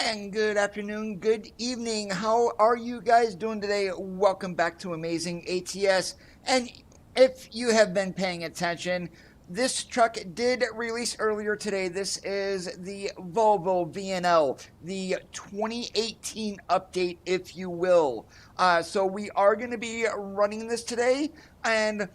And good afternoon, good evening. How are you guys doing today? Welcome back to Amazing ATS. And if you have been paying attention, this truck did release earlier today. This is the Volvo VNL, the 2018 update, if you will. So we are going to be running this today. And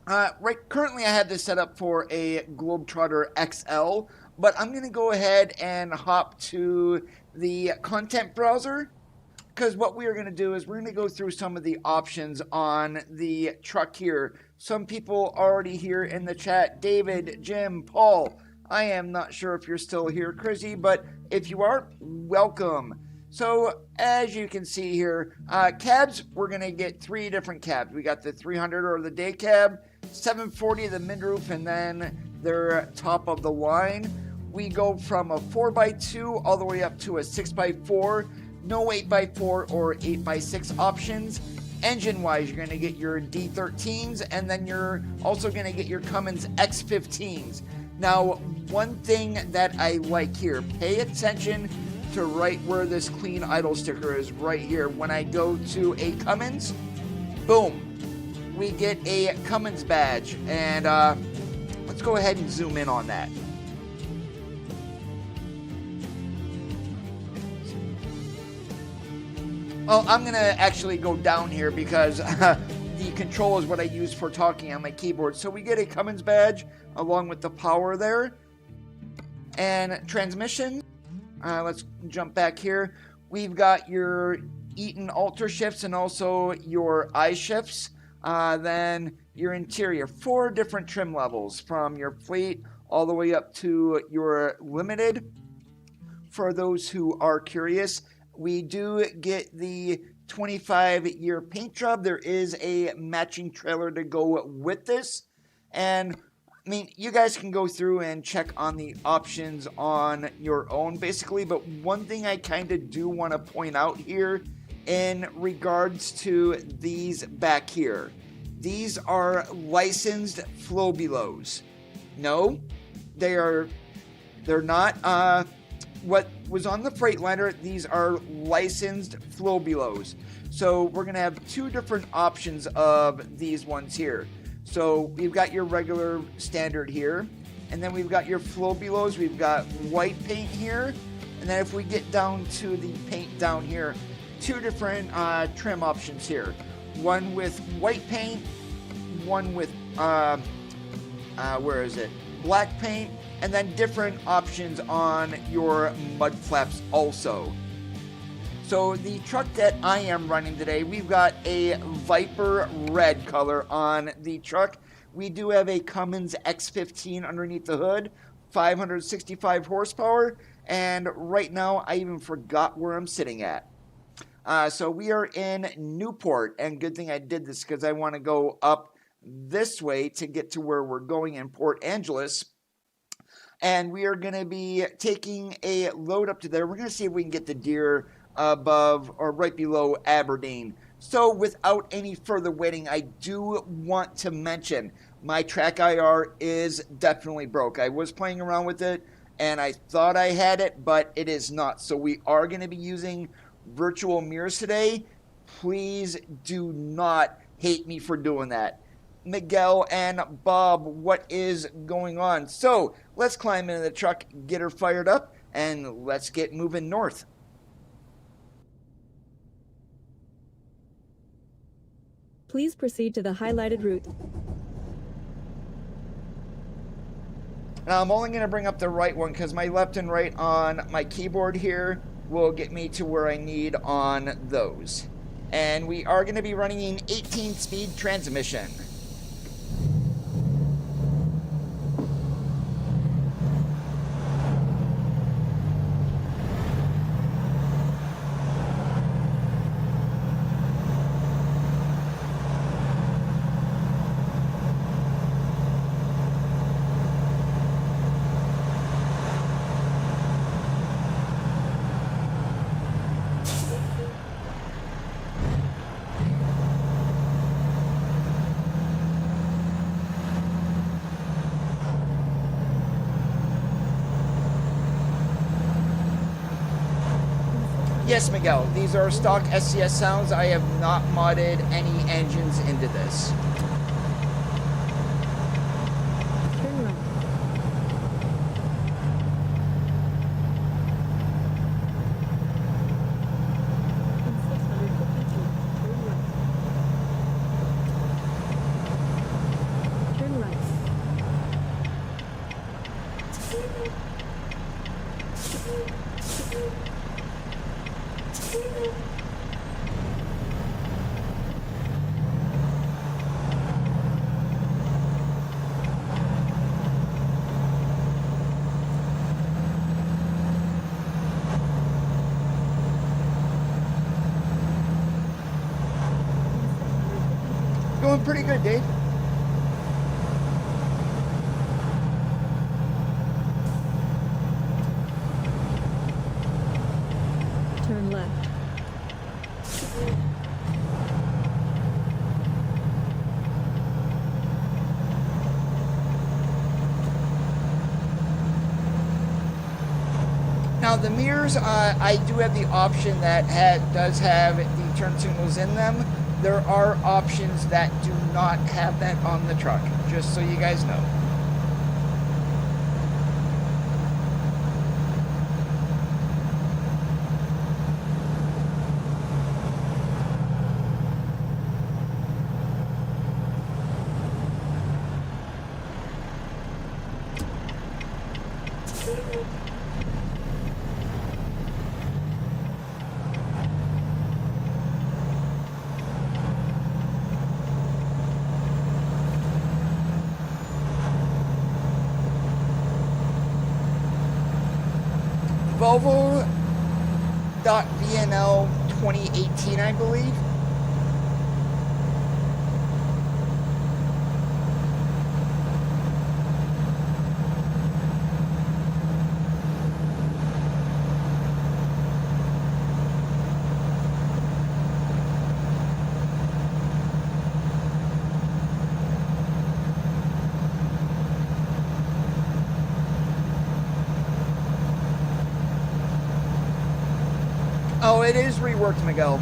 currently I have this set up for a GlobetrotterXL, but I'm going to go ahead and hop to the content browser, because what we are going to do is we're going to go through some of the options on the truck here. Some people already here in the chat: David, Jim, Paul. I am not sure if you're still here, Chrissy, but if you are, welcome. So as you can see here, cabs, we're going to get three different cabs. We got the 300 or the day cab, 740 the mid-roof, and then their top of the line. We go from a 4x2 all the way up to a 6x4. No 8x4 or 8x6 options. Engine-wise, you're going to get your D13s, and then you're also going to get your Cummins X15s. Now, one thing that I like here, pay attention to right where this clean idle sticker is, right here. When I go to a Cummins, boom, we get a Cummins badge. And let's go ahead and zoom in on that. Well, I'm going to actually go down here because the control is what I use for talking on my keyboard. So we get a Cummins badge along with the power there. And transmission, let's jump back here. We've got your Eaton Ultra shifts and also your I shifts. Then your interior, 4 different trim levels from your fleet all the way up to your limited. For those who are curious, we do get the 25-year paint job. There is a matching trailer to go with this. And, I mean, you guys can go through and check on the options on your own, basically. But one thing I kind of do want to point out here in regards to these back here. These are licensed flow belows. No, they're not. What was on the Freightliner, these are licensed flow belows. So we're going to have 2 different options of these ones here. So we've got your regular standard here, and then we've got your flow belows. We've got white paint here, and then if we get down to the paint down here, 2 different trim options here. One with white paint, one with black paint, and then different options on your mud flaps also. So the truck that I am running today, we've got a Viper red color on the truck. We do have a Cummins X15 underneath the hood, 565 horsepower, and right now I even forgot where I'm sitting at. So we are in Newport, and good thing I did this because I want to go up this way to get to where we're going in Port Angeles. And we are going to be taking a load up to there. We're going to see if we can get the deer above or right below Aberdeen. So without any further waiting, I do want to mention my TrackIR is definitely broke. I was playing around with it and I thought I had it, but it is not. So we are going to be using virtual mirrors today. Please do not hate me for doing that. Miguel and Bob, what is going on? So let's climb into the truck, get her fired up, and let's get moving north. Please proceed to the highlighted route. Now I'm only going to bring up the right one because my left and right on my keyboard here will get me to where I need on those. And we are going to be running an 18-speed transmission. Yes, Miguel, these are stock SCS sounds. I have not modded any engines into this. Turn right. In 650 feet, turn right. Turn right. Going pretty good, Dave. Turn left. Now the mirrors, I do have the option that does have the turn signals in them. There are options that do not have that on the truck, just so you guys know. Volvo.VNL 2018, I believe. Oh, it is reworked, Miguel.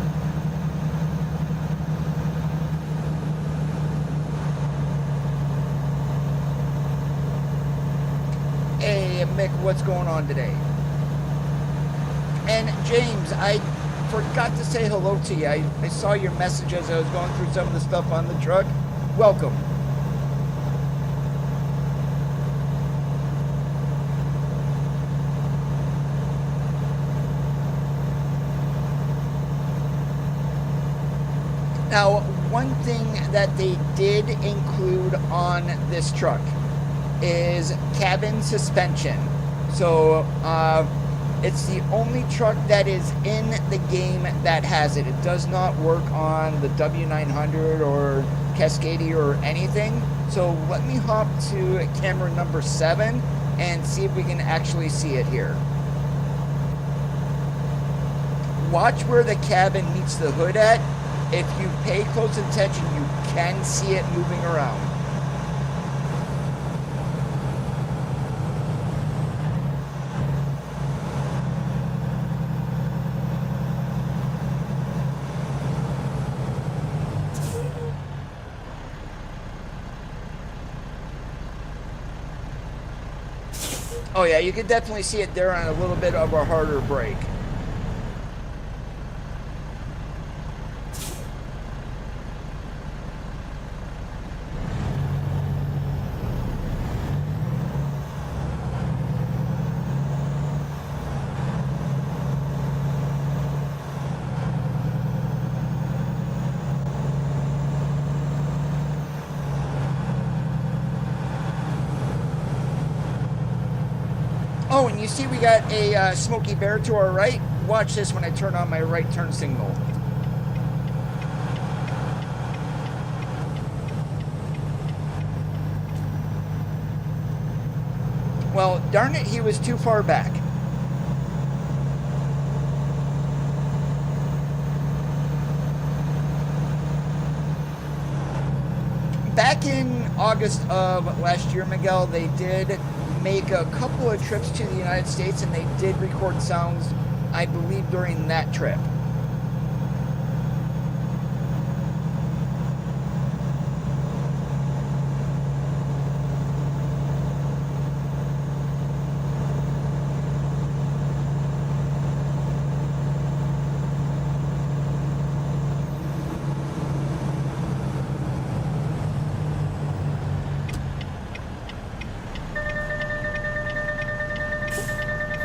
Hey, Mick, what's going on today? And James, I forgot to say hello to you. I saw your message as I was going through some of the stuff on the truck. Welcome. Now, one thing that they did include on this truck is cabin suspension. So it's the only truck that is in the game that has it. It does not work on the W900 or Cascadia or anything. So let me hop to camera number 7 and see if we can actually see it here. Watch where the cabin meets the hood at. If you pay close attention, you can see it moving around. Oh yeah, you can definitely see it there on a little bit of a harder brake. Oh, and you see we got a Smoky Bear to our right. Watch this when I turn on my right turn signal. Well, darn it, he was too far back. Back in August of last year, Miguel, they did make a couple of trips to the United States and they did record sounds I believe, during that trip.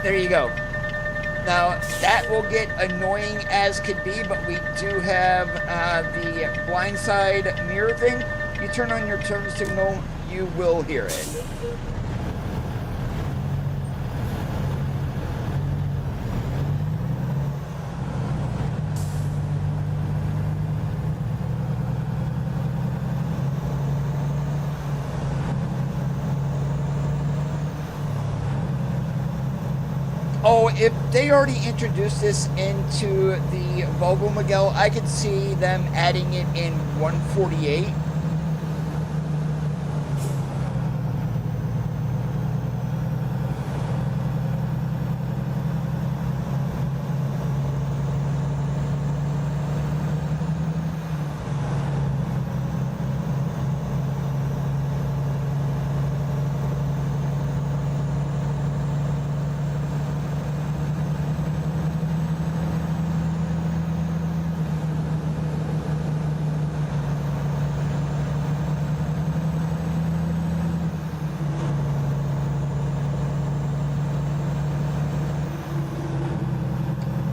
There you go. Now, that will get annoying as could be, but we do have the blindside mirror thing. You turn on your turn signal, you will hear it. Oh, if they already introduced this into the Volvo, Miguel, I could see them adding it in 148.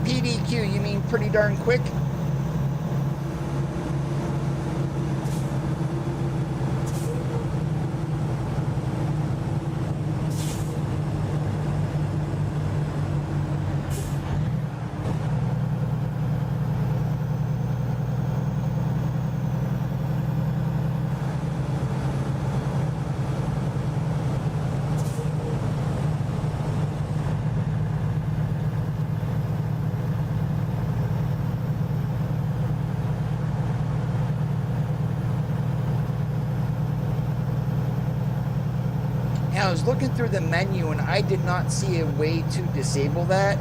PDQ, you mean pretty darn quick? I was looking through the menu and I did not see a way to disable that.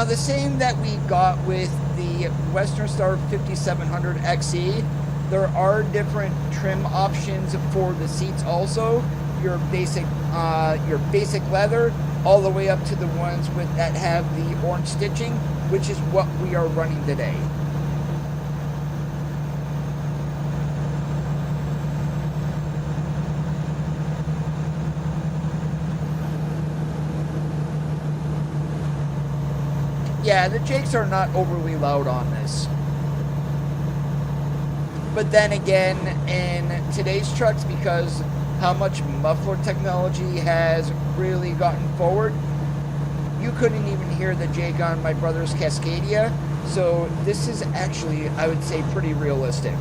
The same that we got with the Western Star 5700 XE, there are different trim options for the seats also. Your basic leather, all the way up to the ones that have the orange stitching, which is what we are running today. Yeah, the Jakes are not overly loud on this. But then again, in today's trucks, because how much muffler technology has really gotten forward, you couldn't even hear the Jake on my brother's Cascadia. So this is actually, I would say, pretty realistic.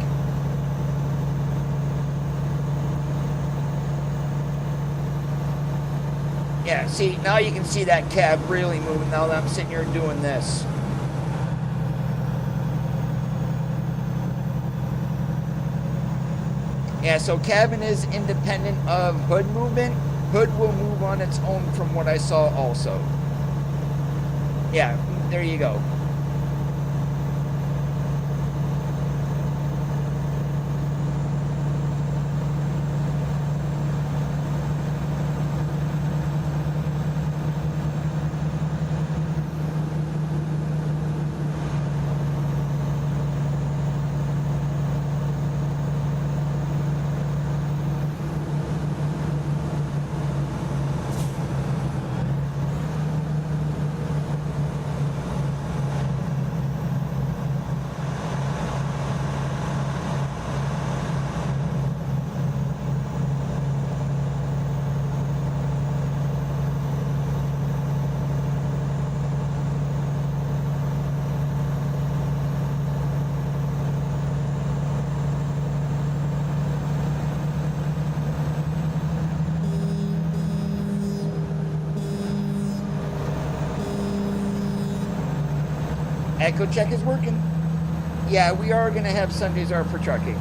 Yeah, see, now you can see that cab really moving now that I'm sitting here doing this. Yeah, so cabin is independent of hood movement. Hood will move on its own from what I saw also. Yeah, there you go. Echo check is working. Yeah, we are going to have Sundays are for trucking.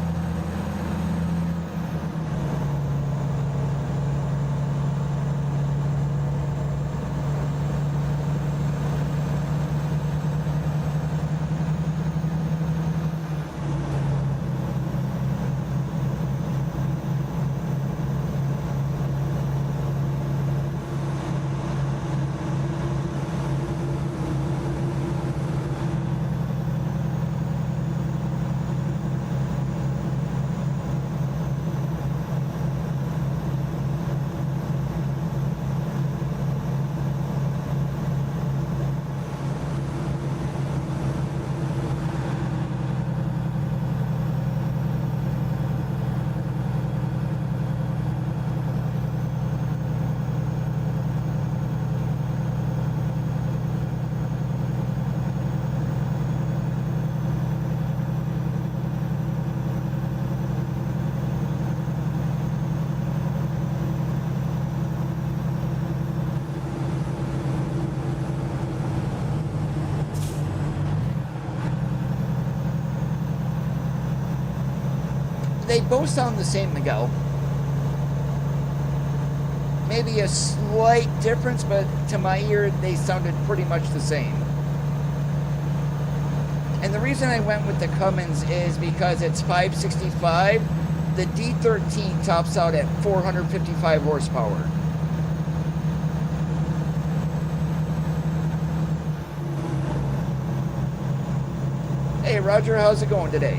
They both sound the same, Miguel. Maybe a slight difference, but to my ear, they sounded pretty much the same. And the reason I went with the Cummins is because it's 565. The D13 tops out at 455 horsepower. Hey, Roger, how's it going today?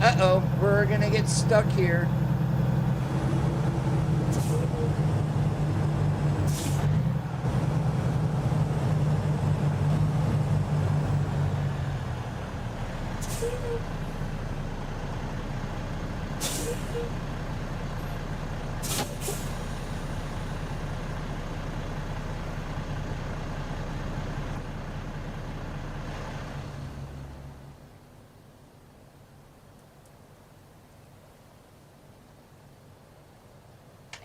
Uh-oh, we're gonna get stuck here.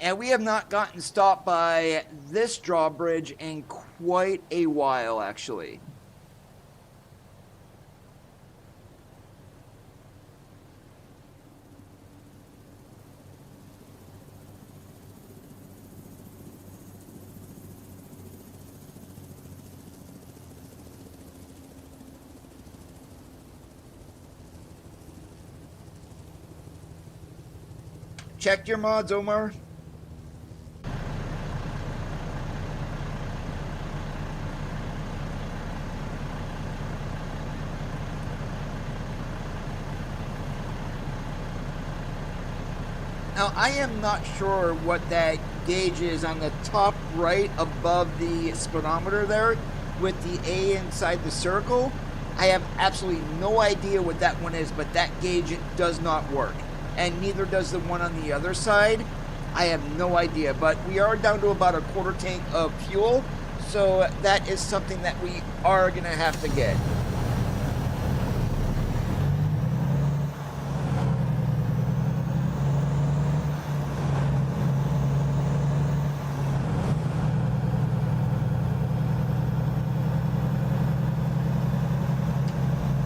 And we have not gotten stopped by this drawbridge in quite a while, actually. Check your mods, Omar. Now, I am not sure what that gauge is on the top right above the speedometer there with the A inside the circle. I have absolutely no idea what that one is, but that gauge does not work. And neither does the one on the other side. I have no idea, but we are down to about a quarter tank of fuel, so that is something that we are gonna have to get.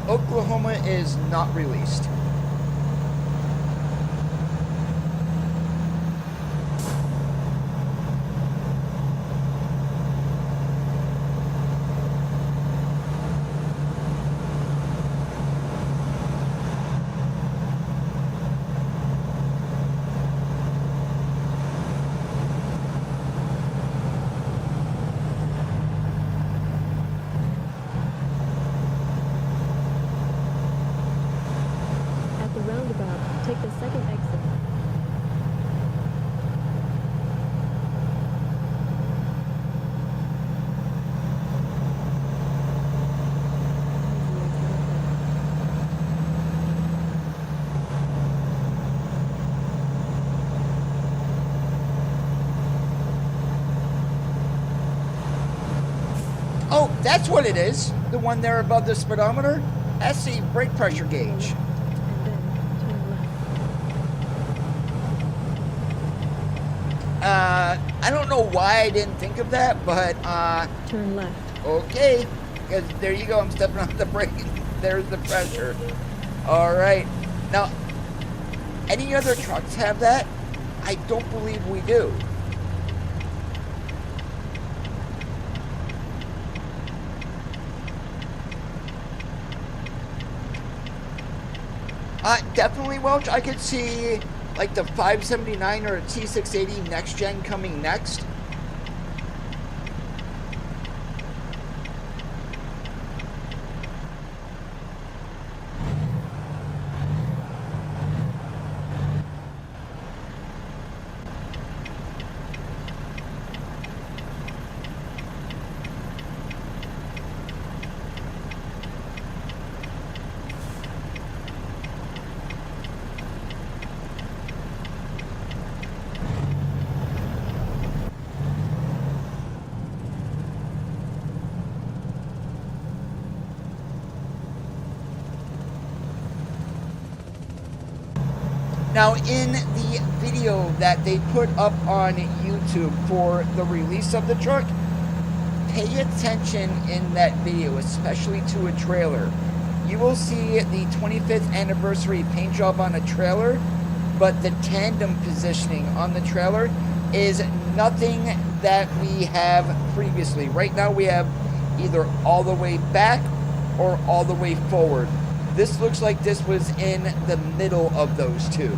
Oklahoma is not released. That's what it is. The one there above the speedometer. That's the brake pressure gauge. And then turn left. I don't know why I didn't think of that, but Turn left. okay. Because there you go. I'm stepping on the brake. There's the pressure. All right. Now, any other trucks have that? I don't believe we do. Definitely, Welch. I could see like the 579 or a T680 next gen coming next. Now, in the video that they put up on YouTube for the release of the truck, pay attention in that video, especially to a trailer. You will see the 25th anniversary paint job on a trailer, but the tandem positioning on the trailer is nothing that we have previously. Right now we have either all the way back or all the way forward. This looks like this was in the middle of those two.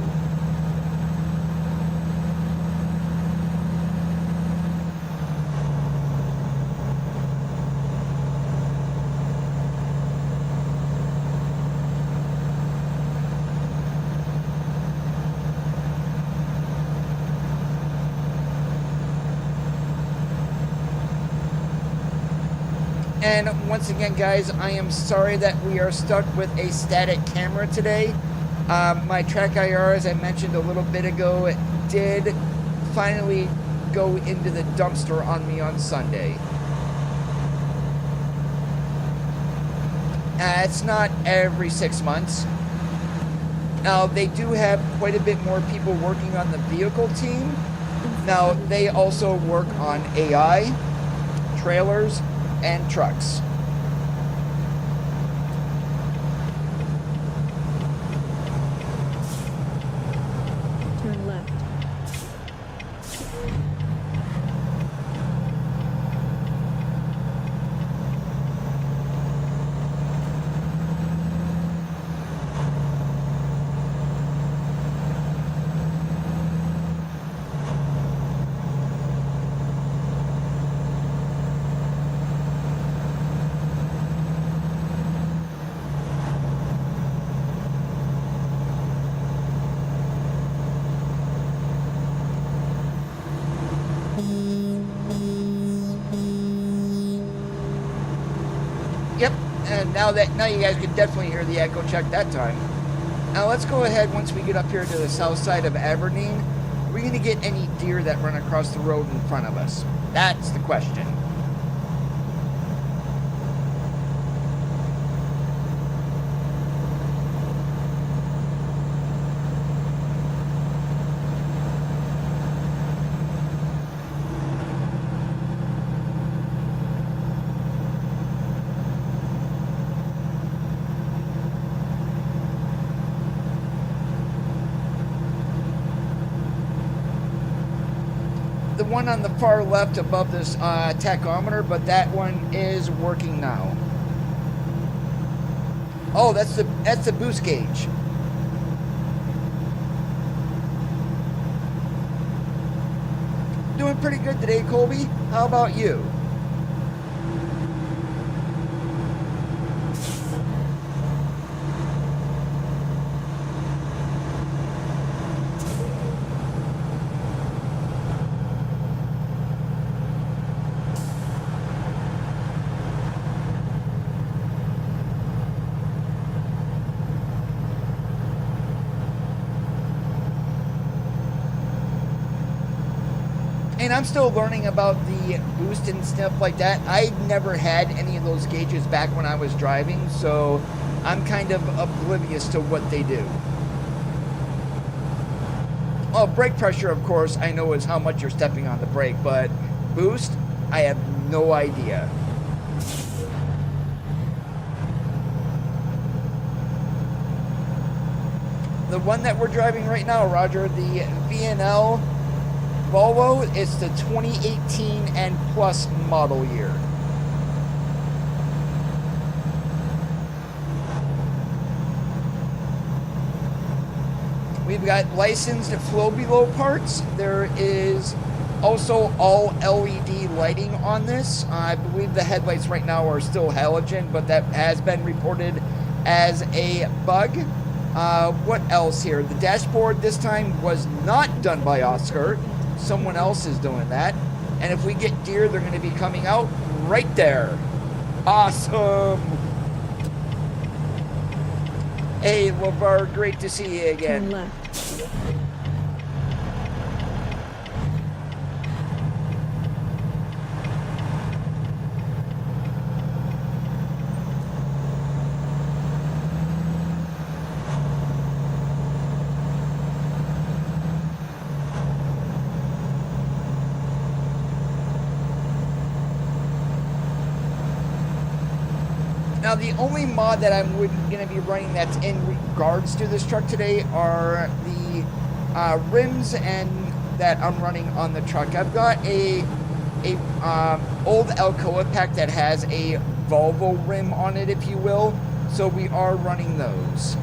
And once again, guys, I am sorry that we are stuck with a static camera today. My TrackIR, as I mentioned a little bit ago, did finally go into the dumpster on me on Sunday. It's not every 6 months. Now, they do have quite a bit more people working on the vehicle team. Now, they also work on AI, trailers, and trucks. Turn left. Yep, and now you guys can definitely hear the echo check that time. Now let's go ahead, once we get up here to the south side of Aberdeen, are we going to get any deer that run across the road in front of us? That's the question. The one on the far left above this tachometer, but that one is working now. Oh, that's the boost gauge. Doing pretty good today, Colby. How about you? And I'm still learning about the boost and stuff like that. I never had any of those gauges back when I was driving, so I'm kind of oblivious to what they do. Well, brake pressure, of course, I know is how much you're stepping on the brake, but boost, I have no idea. The one that we're driving right now, Roger, the VNL Volvo, it's the 2018 and plus model year. We've got licensed flow below parts. There is also all LED lighting on this. I believe the headlights right now are still halogen, but that has been reported as a bug. What else here? The dashboard this time was not done by Oscar. Someone else is doing that. And if we get deer, they're going to be coming out right there. Awesome. Hey, LeVar, great to see you again. Turn left. Now, the only mod that I'm going to be running that's in regards to this truck today are the rims and that I'm running on the truck. I've got a old Alcoa pack that has a Volvo rim on it, if you will. So we are running those.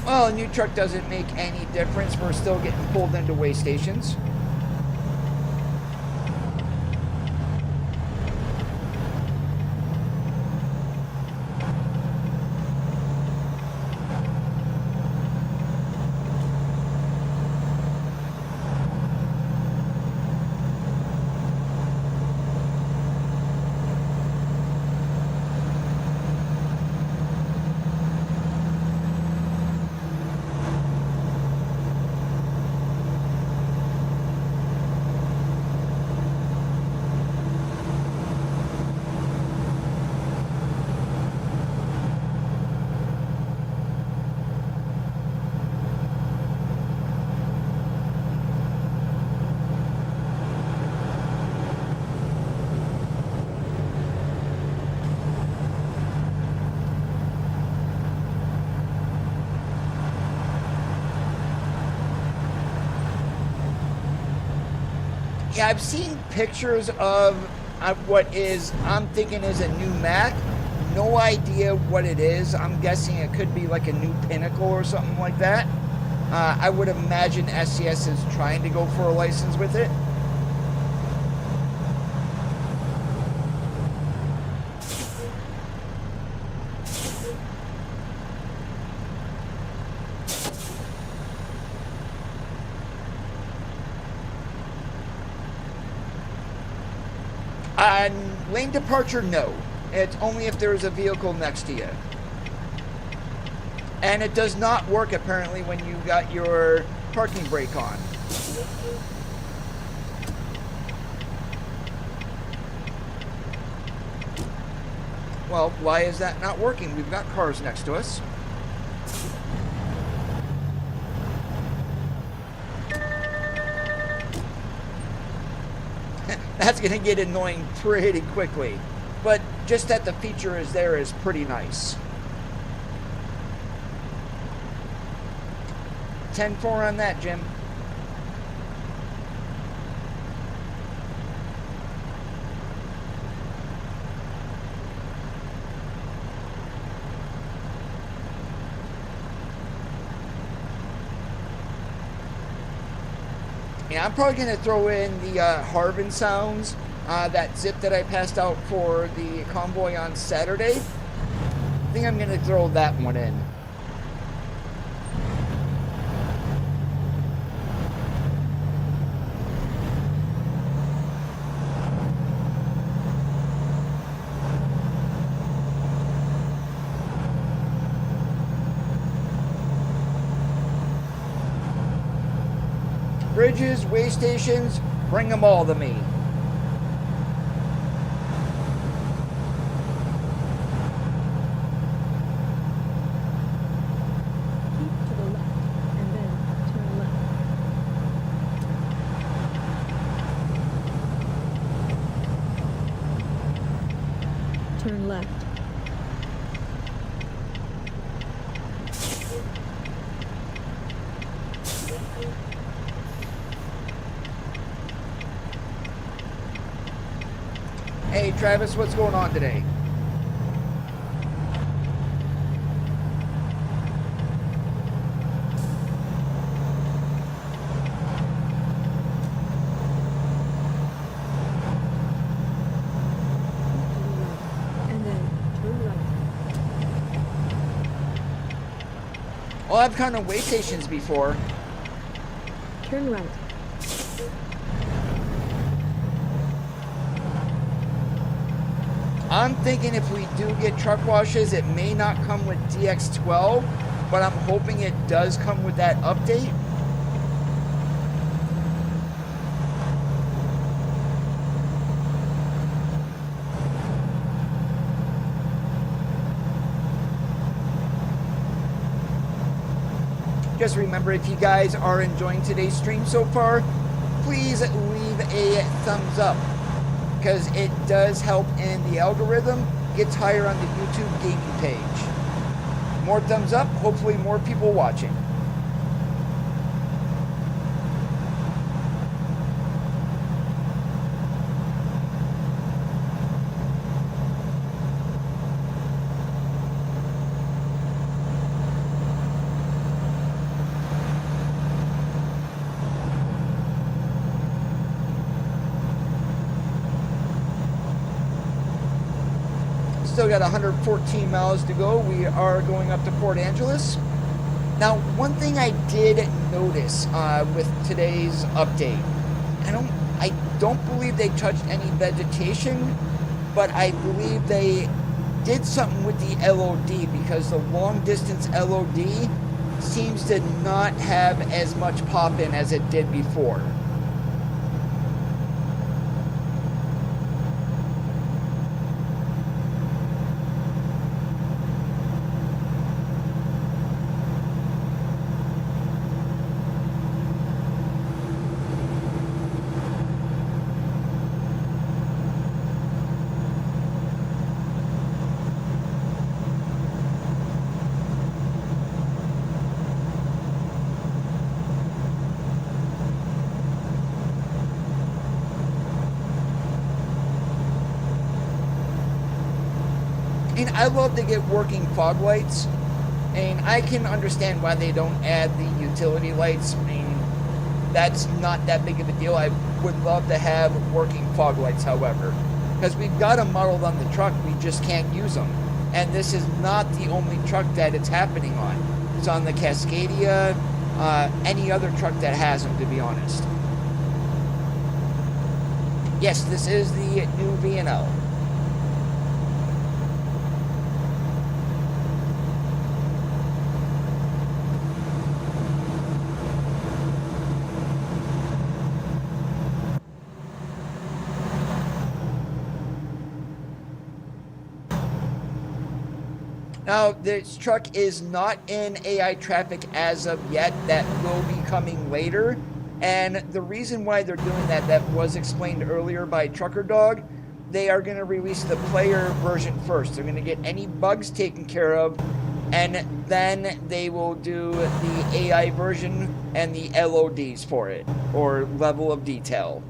Well, a new truck doesn't make any difference. We're still getting pulled into way stations. Yeah, I've seen pictures of what I'm thinking is a new Mac. No idea what it is. I'm guessing it could be like a new Pinnacle or something like that. I would imagine SCS is trying to go for a license with it. Lane departure, no. It's only if there's a vehicle next to you. And it does not work apparently when you got your parking brake on. Well, why is that not working? We've got cars next to us. That's going to get annoying pretty quickly. But just that the feature is there is pretty nice. 10-4 on that, Jim. Yeah, I'm probably going to throw in the Harvin sounds, that zip that I passed out for the convoy on Saturday. I think I'm going to throw that one in. bridges, way stations, bring them all to me. Keep to the left, and then turn left. Turn left. Hey Travis, what's going on today? And then turn right. Well, I've kind of way stations before. Turn right. I'm thinking if we do get truck washes, it may not come with DX12, but I'm hoping it does come with that update. Just remember, if you guys are enjoying today's stream so far, please leave a thumbs up, because it does help in the algorithm gets higher on the YouTube gaming page. More thumbs up, hopefully more people watching. Still got 114 miles to go. We are going up to Port Angeles. Now, one thing I did notice with today's update, I don't believe they touched any vegetation, but I believe they did something with the LOD, because the long distance LOD seems to not have as much pop in as it did before. And I love to get working fog lights, and I can understand why they don't add the utility lights. I mean, that's not that big of a deal. I would love to have working fog lights, however, because we've got them modeled on the truck, we just can't use them. And this is not the only truck that it's happening on. It's on the Cascadia, any other truck that has them, to be honest. Yes, this is the new VNL. Now, this truck is not in AI traffic as of yet. That will be coming later. And the reason why they're doing that, that was explained earlier by Trucker Dog. They are going to release the player version first. They're going to get any bugs taken care of, and then they will do the AI version and the LODs for it, or level of detail.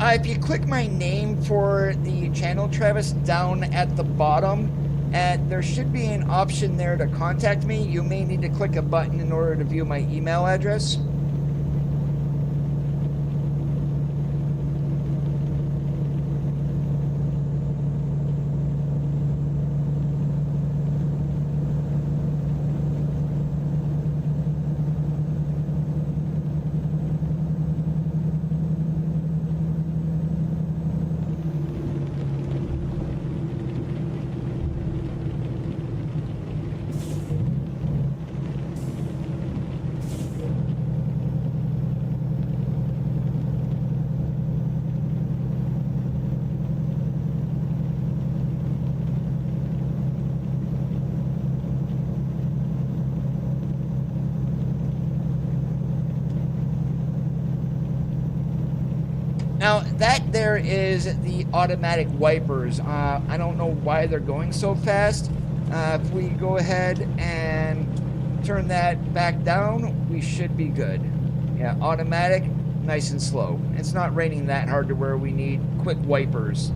If you click my name for the channel, Travis, down at the bottom, and there should be an option there to contact me. You may need to click a button in order to view my email address. Now, that there is the automatic wipers. I don't know why they're going so fast. If we go ahead and turn that back down, we should be good. Yeah, automatic, nice and slow. It's not raining that hard to where we need quick wipers.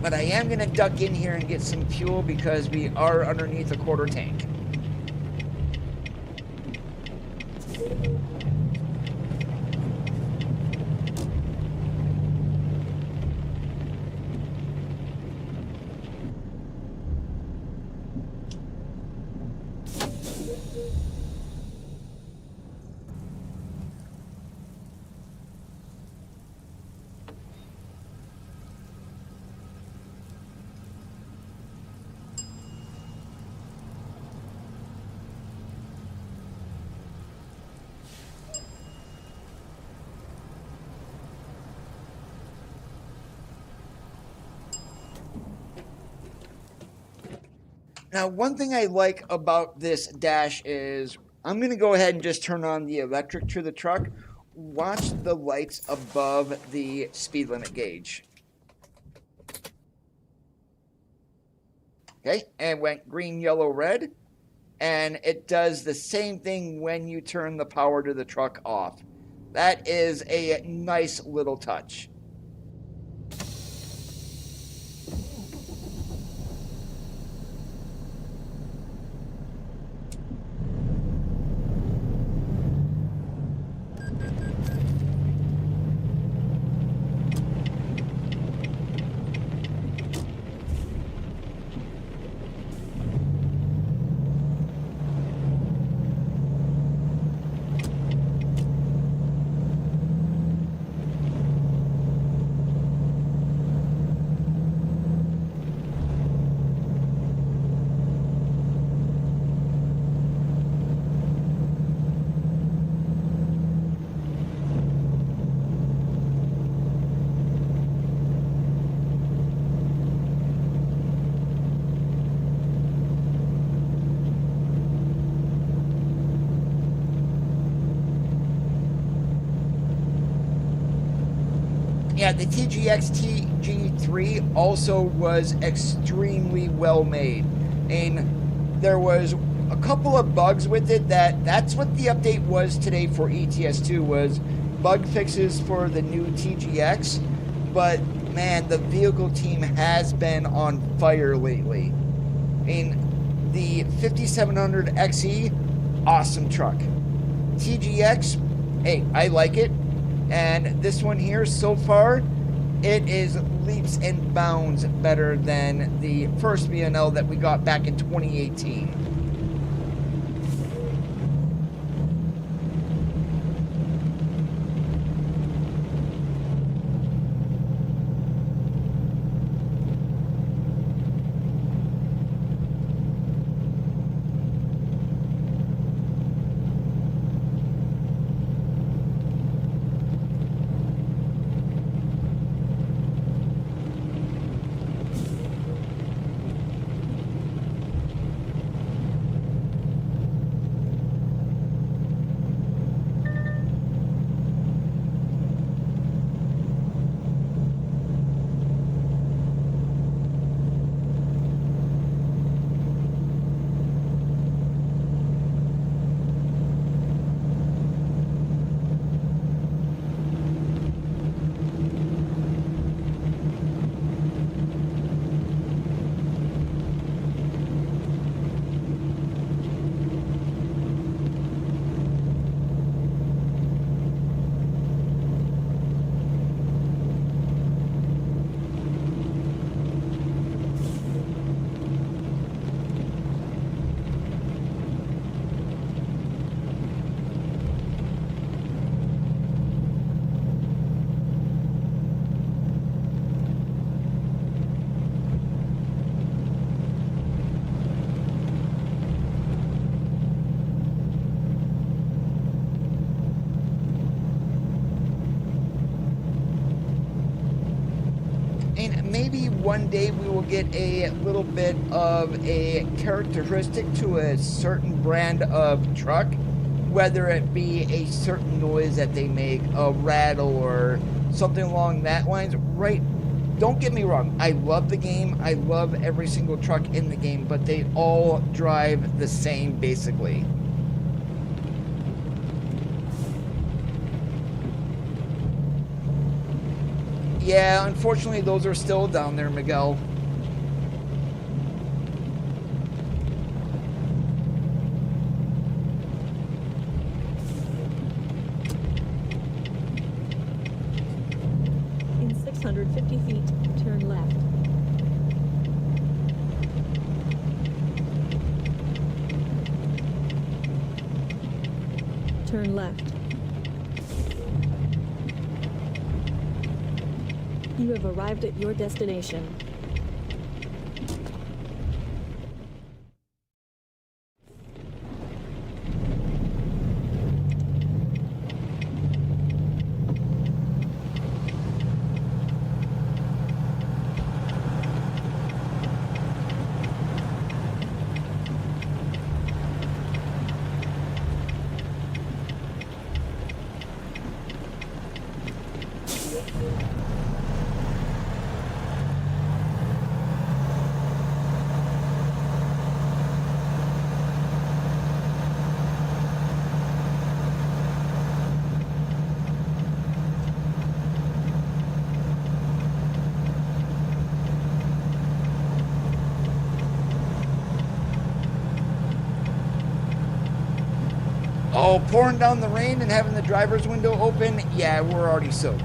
But I am going to duck in here and get some fuel because we are underneath a quarter tank. Now, one thing I like about this dash is I'm going to go ahead and just turn on the electric to the truck. Watch the lights above the speed limit gauge. Okay, and it went green, yellow, red. And it does the same thing when you turn the power to the truck off. That is a nice little touch. Yeah, the TGX TG3 also was extremely well made. And there was a couple of bugs with it that's what the update was today for ETS2 was bug fixes for the new TGX. But man, the vehicle team has been on fire lately. I mean, the 5700 XE, awesome truck. TGX, hey, I like it. And this one here, so far, it is leaps and bounds better than the first VNL that we got back in 2018. one day we will get a little bit of a characteristic to a certain brand of truck, whether it be a certain noise that they make, a rattle or something along that lines. Right? Don't get me wrong. I love the game. I love every single truck in the game, but they all drive the same basically. Yeah, unfortunately, those are still down there, Miguel. In 650 feet, turn left. Turn left. You have arrived at your destination. Oh, pouring down the rain and having the driver's window open, yeah, we're already soaked.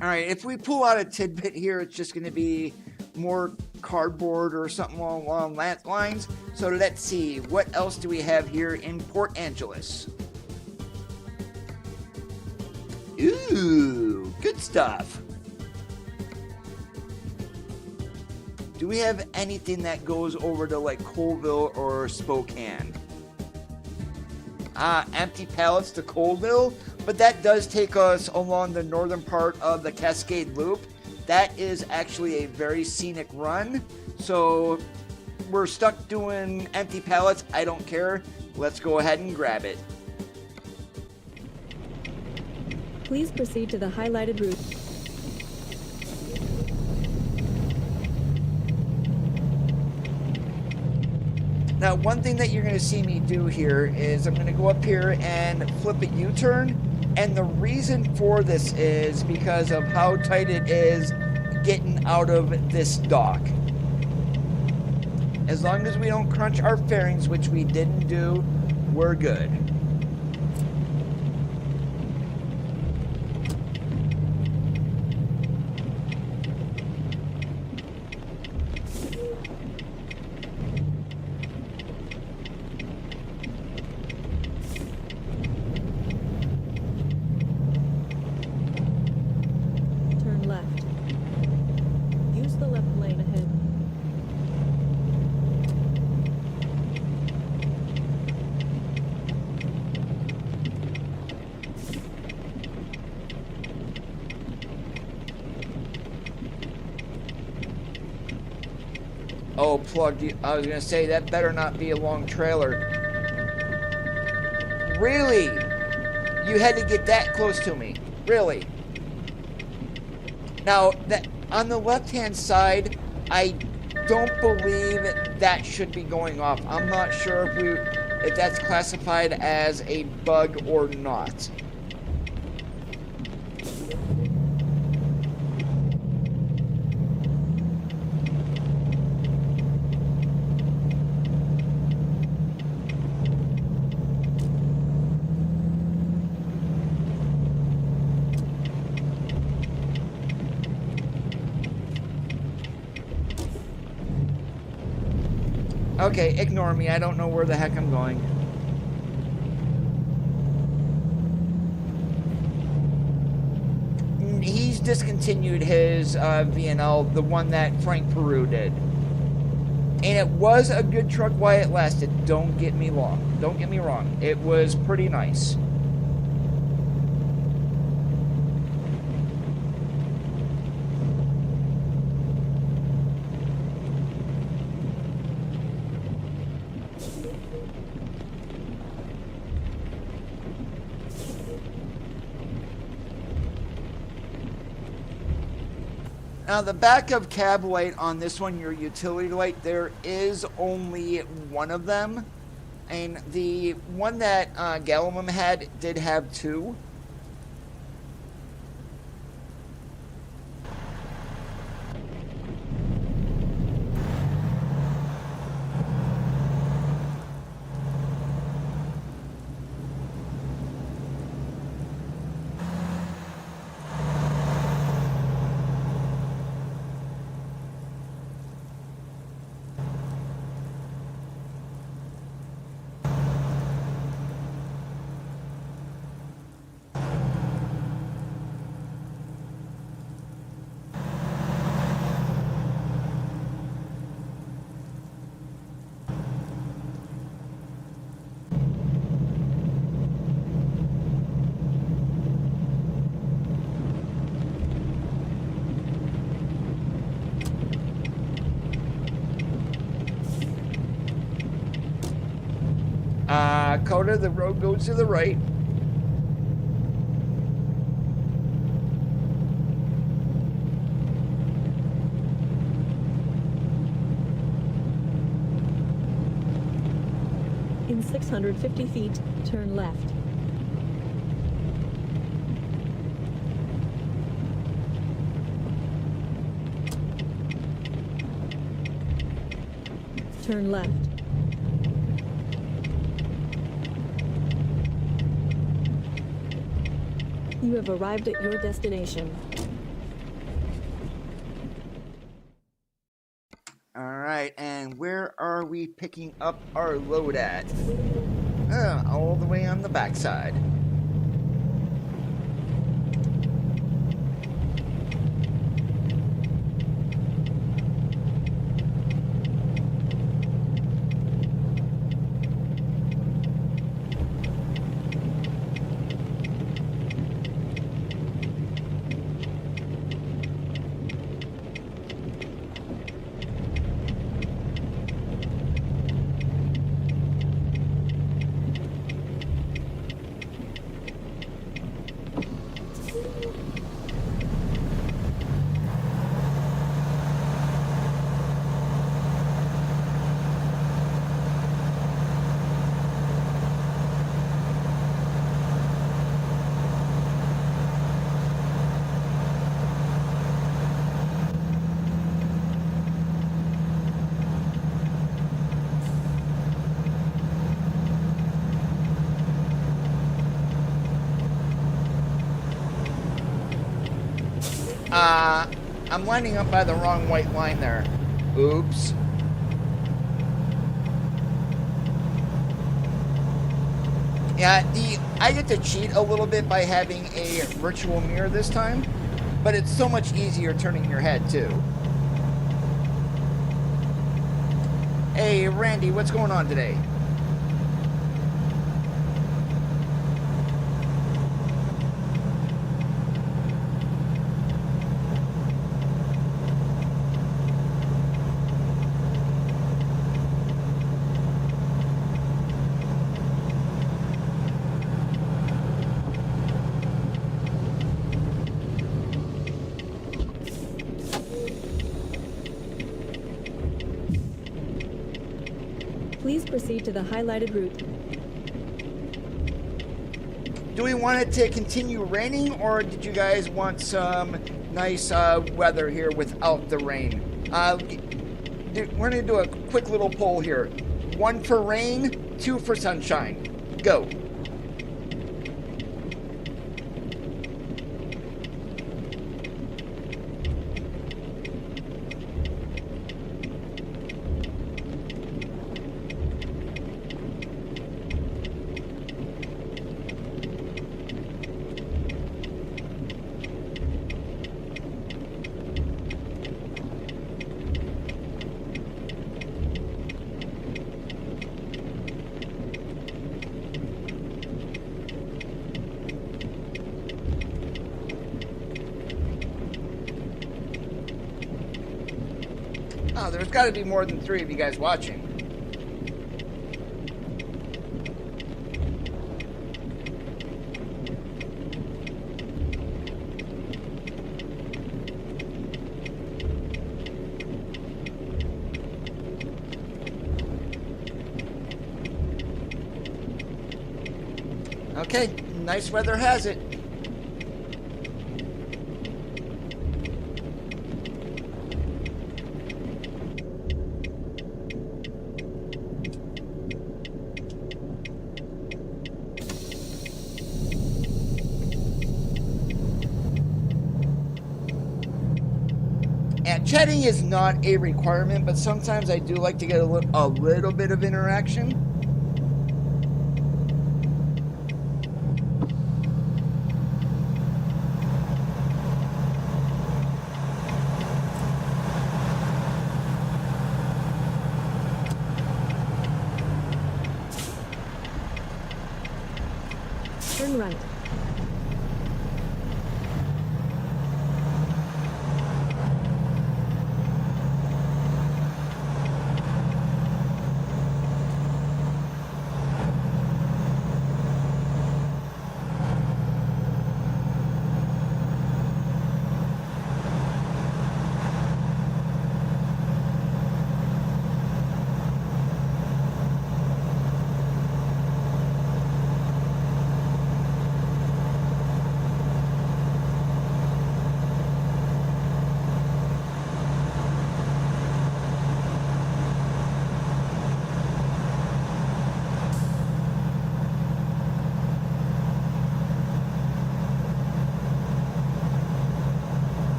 All right, if we pull out a tidbit here, it's just going to be more cardboard or something along that lines. So let's see, what else do we have here in Port Angeles? Ooh, good stuff. Do we have anything that goes over to like Colville or Spokane? Empty pallets to Colville, but that does take us along the northern part of the Cascade Loop. That is actually a very scenic run, so we're stuck doing empty pallets. I don't care. Let's go ahead and grab it. Please proceed to the highlighted route. Now, one thing that you're going to see me do here is I'm going to go up here and flip a U-turn. And the reason for this is because of how tight it is getting out of this dock. As long as we don't crunch our fairings, which we didn't do, we're good. Turn left. Use the left lane ahead. Oh, plugged. I was going to say, that better not be a long trailer. Really? You had to get that close to me. Really? Now, that on the left-hand side, I don't believe that should be going off. I'm not sure if that's classified as a bug or not. Okay, ignore me. I don't know where the heck I'm going. He's he's discontinued his VNL, the one that Frank Peru did. And it was a good truck while it lasted. Don't get me wrong. It was pretty nice. Now the back of cab light on this one, your utility light, there is only one of them. And the one that Gallimum had did have two. Coda, the road goes to the right. In 650 feet, turn left. Turn left. You have arrived at your destination. All right, and where are we picking up our load at? All the way on the backside. I'm lining up by the wrong white line there. Oops. Yeah, I get to cheat a little bit by having a virtual mirror this time, but it's so much easier turning your head too. Hey, Randy, what's going on today? Please proceed to the highlighted route. Do we want it to continue raining, or did you guys want some nice weather here without the rain? We're going to do a quick little poll here. 1 for rain, 2 for sunshine. Go. there's got to be more than 3 of you guys watching. Okay, nice weather has it. And chatting is not a requirement, but sometimes I do like to get a little bit of interaction. Turn right.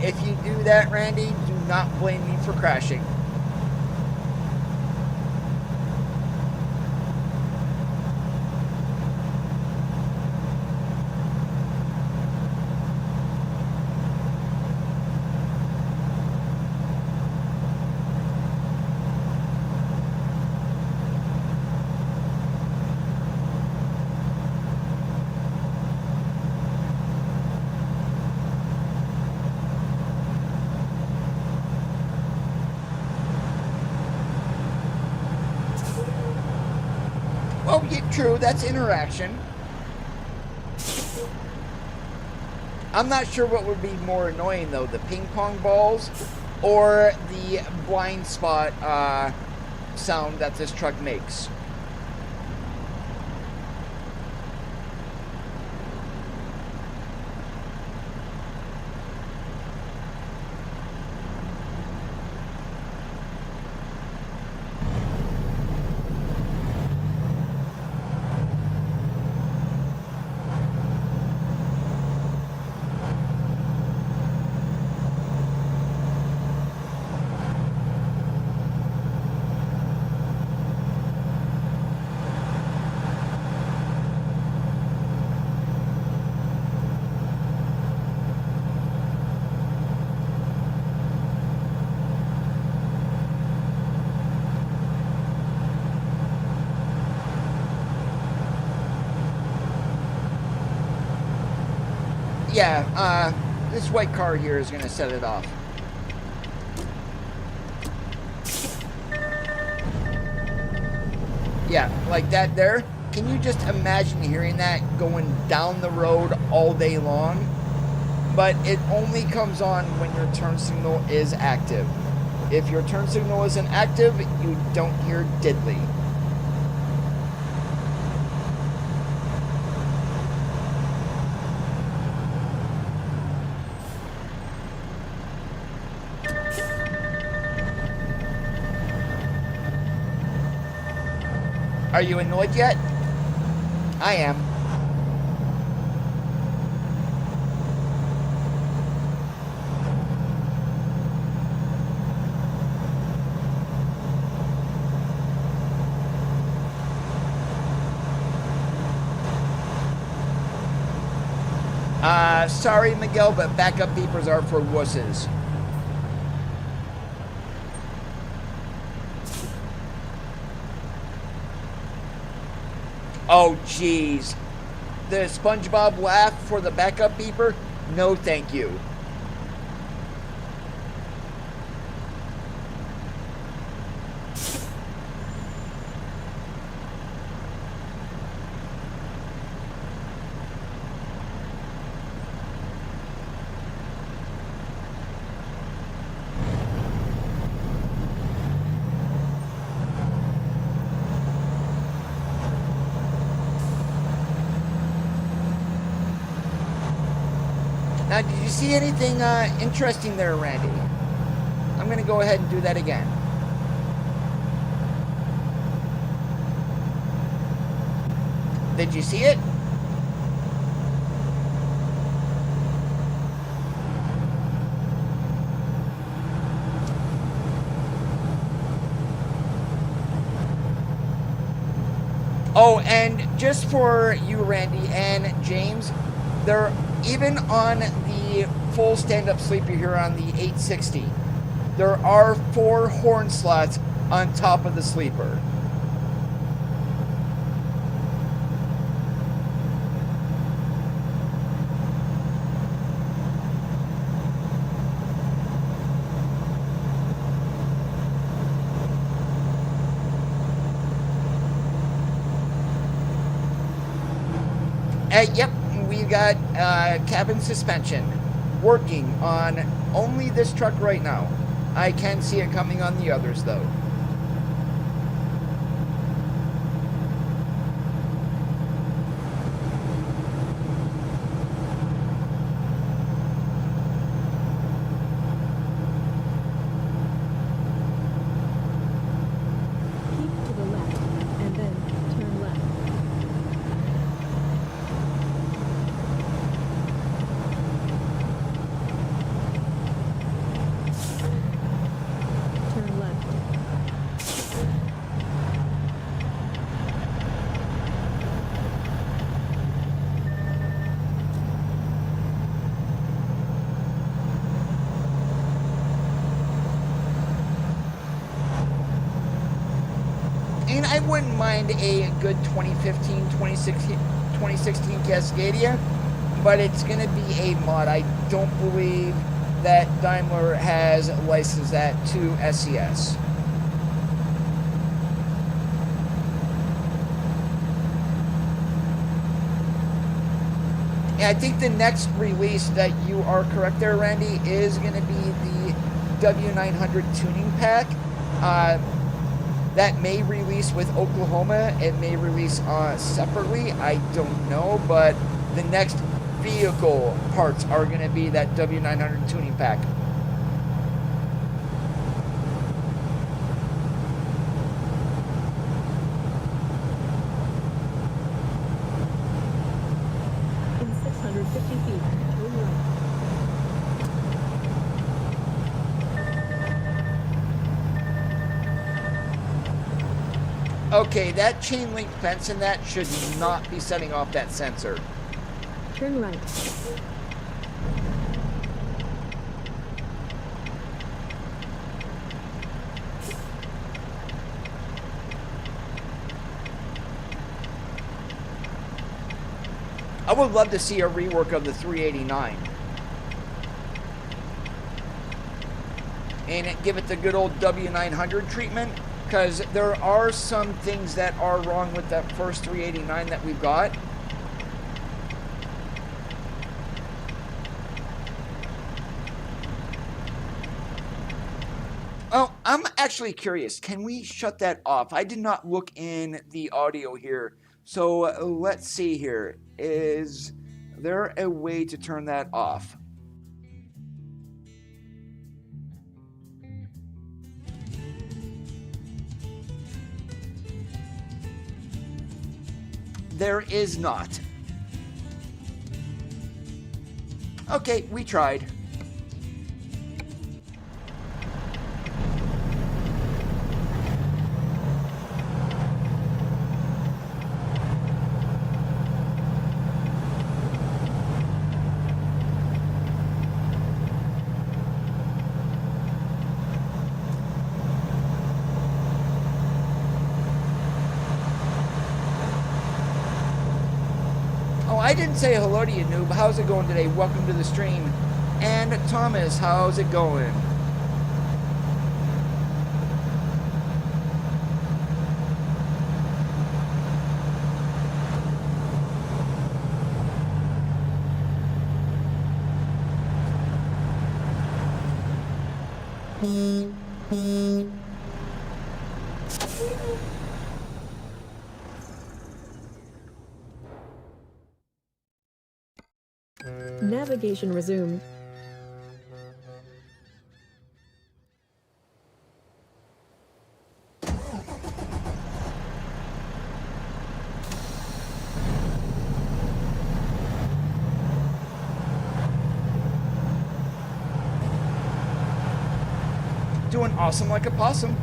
If you do that, Randy, do not blame me for crashing. Well, yeah, true, that's interaction. I'm not sure what would be more annoying, though, the ping pong balls or the blind spot sound that this truck makes. Yeah, this white car here is going to set it off. Yeah, like that there. Can you just imagine hearing that going down the road all day long? But it only comes on when your turn signal is active. If your turn signal isn't active, you don't hear diddly. Are you annoyed yet? I am. Sorry, Miguel, but backup beepers are for wusses. Oh, jeez. the SpongeBob laugh for the backup beeper? No, thank you. Now, did you see anything interesting there, Randy? I'm going to go ahead and do that again. Did you see it? Oh, and just for you, Randy and James, they're even on the full stand-up sleeper here on the 860. There are 4 horn slots on top of the sleeper. Yep, we got cabin suspension working on only this truck right now. I can see it coming on the others though. Keep to the left and then turn left. Turn left. And I wouldn't mind a good 2015, 2016 Cascadia, but it's going to be a mod. I don't believe that Daimler has licensed that to SES. And I think the next release that you are correct there, Randy, is going to be the W900 tuning pack. That may release with Oklahoma. It may release separately. I don't know, but the next vehicle parts are going to be that W900 tuning pack. In 650 feet, turn right. Okay, that chain link fence in that should not be setting off that sensor. Turn right. I would love to see a rework of the 389. And give it the good old W900 treatment, because there are some things that are wrong with that first 389 that we've got. Oh, I'm actually curious. Can we shut that off? I did not look in the audio here. So let's see here. Is there a way to turn that off? There is not. Okay, we tried. didn't say hello to you, noob. How's it going today? Welcome to the stream. And Thomas, how's it going? Navigation resumed. Doing awesome like a possum.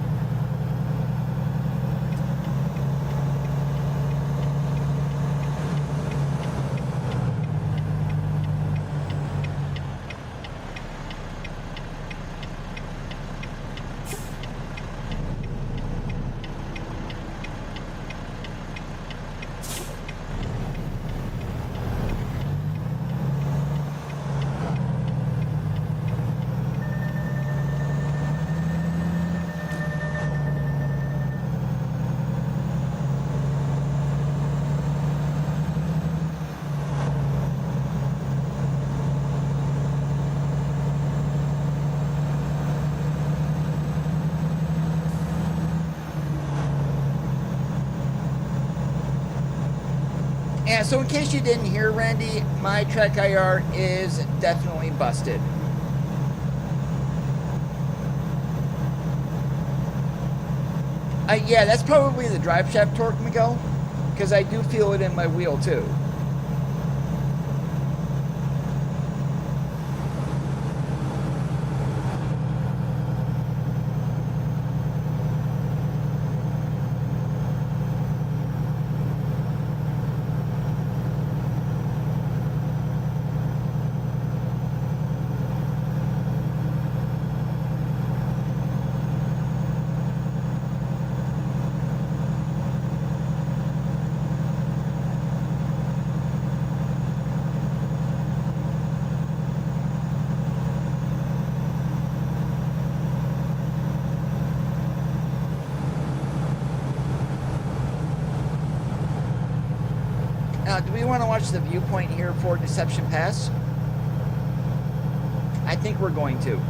Yeah, so in case you didn't hear, Randy, my TrackIR is definitely busted. Yeah, that's probably the drive shaft torque, Miguel, because I do feel it in my wheel too. Now, do we want to watch the viewpoint here for Deception Pass? I think we're going to.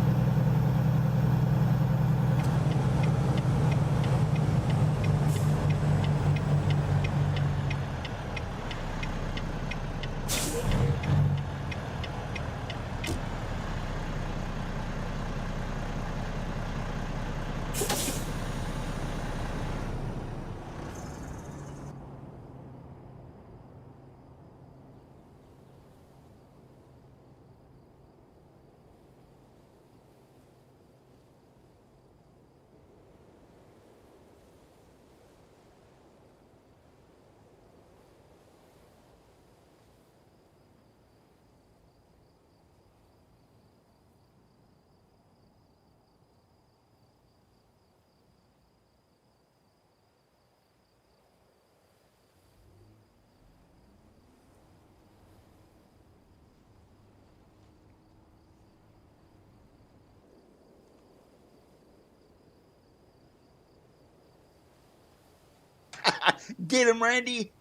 Get him, Randy.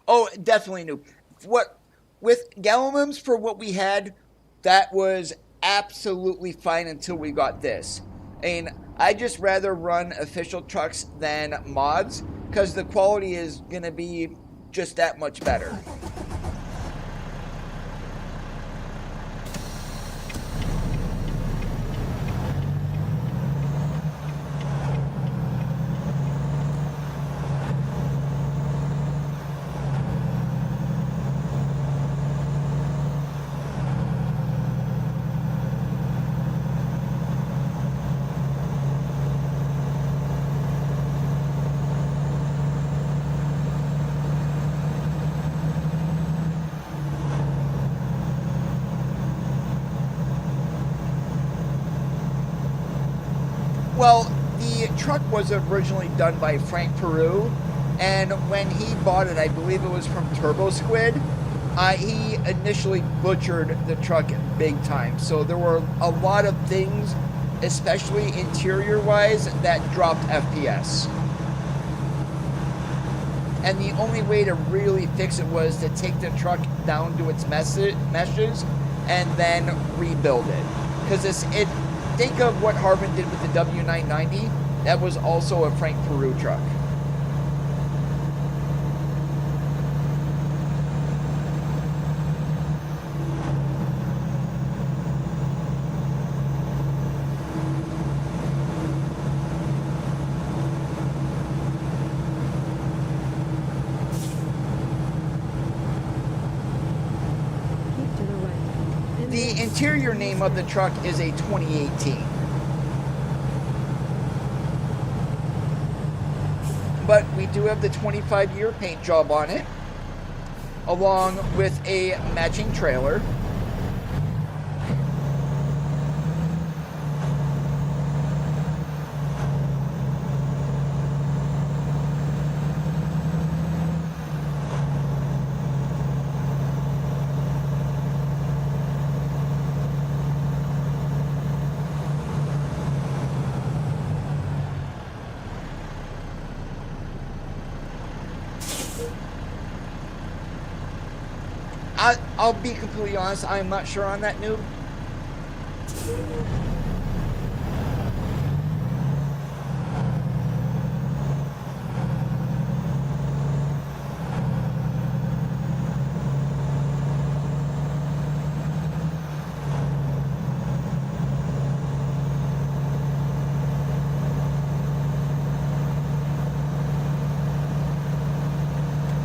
Oh, definitely new. What with Gallimims for what we had, that was absolutely fine until we got this. And I just rather run official trucks than mods because the quality is gonna be just that much better. Well, the truck was originally done by Frank Peru, and when he bought it, I believe it was from Turbo Squid. He initially butchered the truck big time. So there were a lot of things, especially interior-wise, that dropped FPS. And the only way to really fix it was to take the truck down to its meshes and then rebuild it. Because think of what Harvin did with the W990. That was also a Frank Peru truck. The interior name of the truck is a 2018. But we do have the 25-year paint job on it, along with a matching trailer. I'll be completely honest, I'm not sure on that, noob.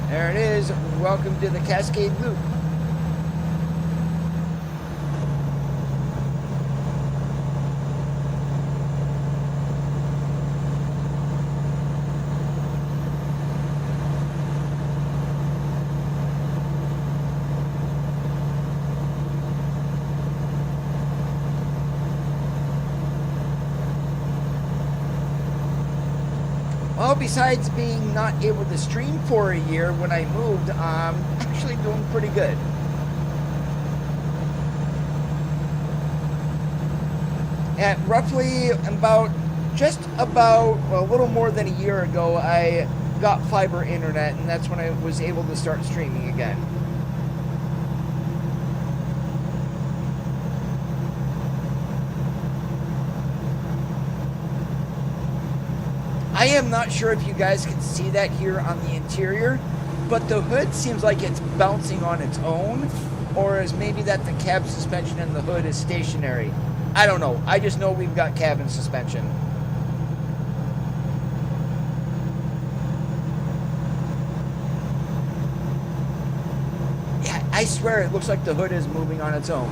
There it is. Welcome to the Cascade Loop. Well, besides being not able to stream for a year when I moved, I'm actually doing pretty good. At roughly well, a little more than a year ago, I got fiber internet, and that's when I was able to start streaming again. I am not sure if you guys can see that here on the interior, but the hood seems like it's bouncing on its own, or is maybe that the cab suspension in the hood is stationary. I don't know. I just know we've got cabin suspension. Yeah, I swear it looks like the hood is moving on its own.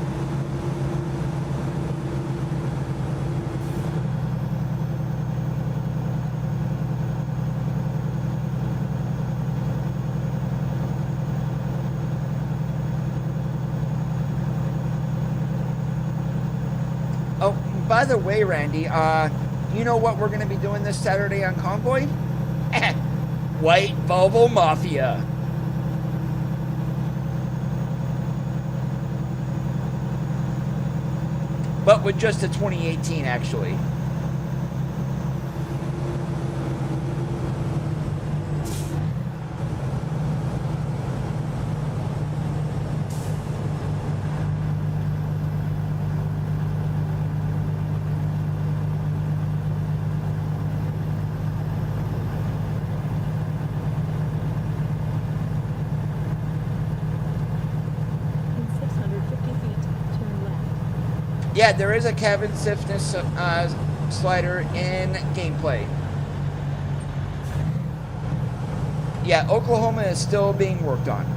By the way, Randy, you know what we're going to be doing this Saturday on Convoy? White Volvo Mafia. But with just a 2018, actually. Yeah, there is a cabin stiffness slider in gameplay. Yeah, Oklahoma is still being worked on.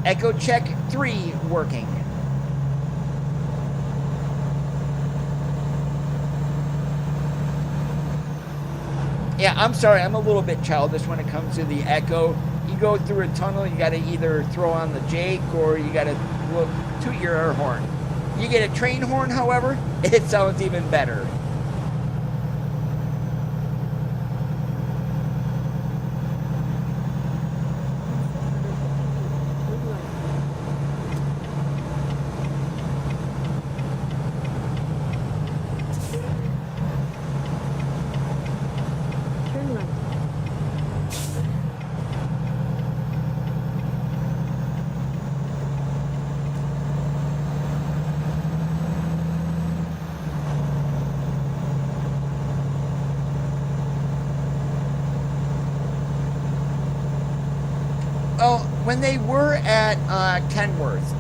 Echo check 3 working. Yeah, I'm sorry, I'm a little bit childish when it comes to the echo. You go through a tunnel, you gotta either throw on the Jake or you gotta toot your air horn. You get a train horn, however, it sounds even better. Turn right. Well, when they were at Kenworth,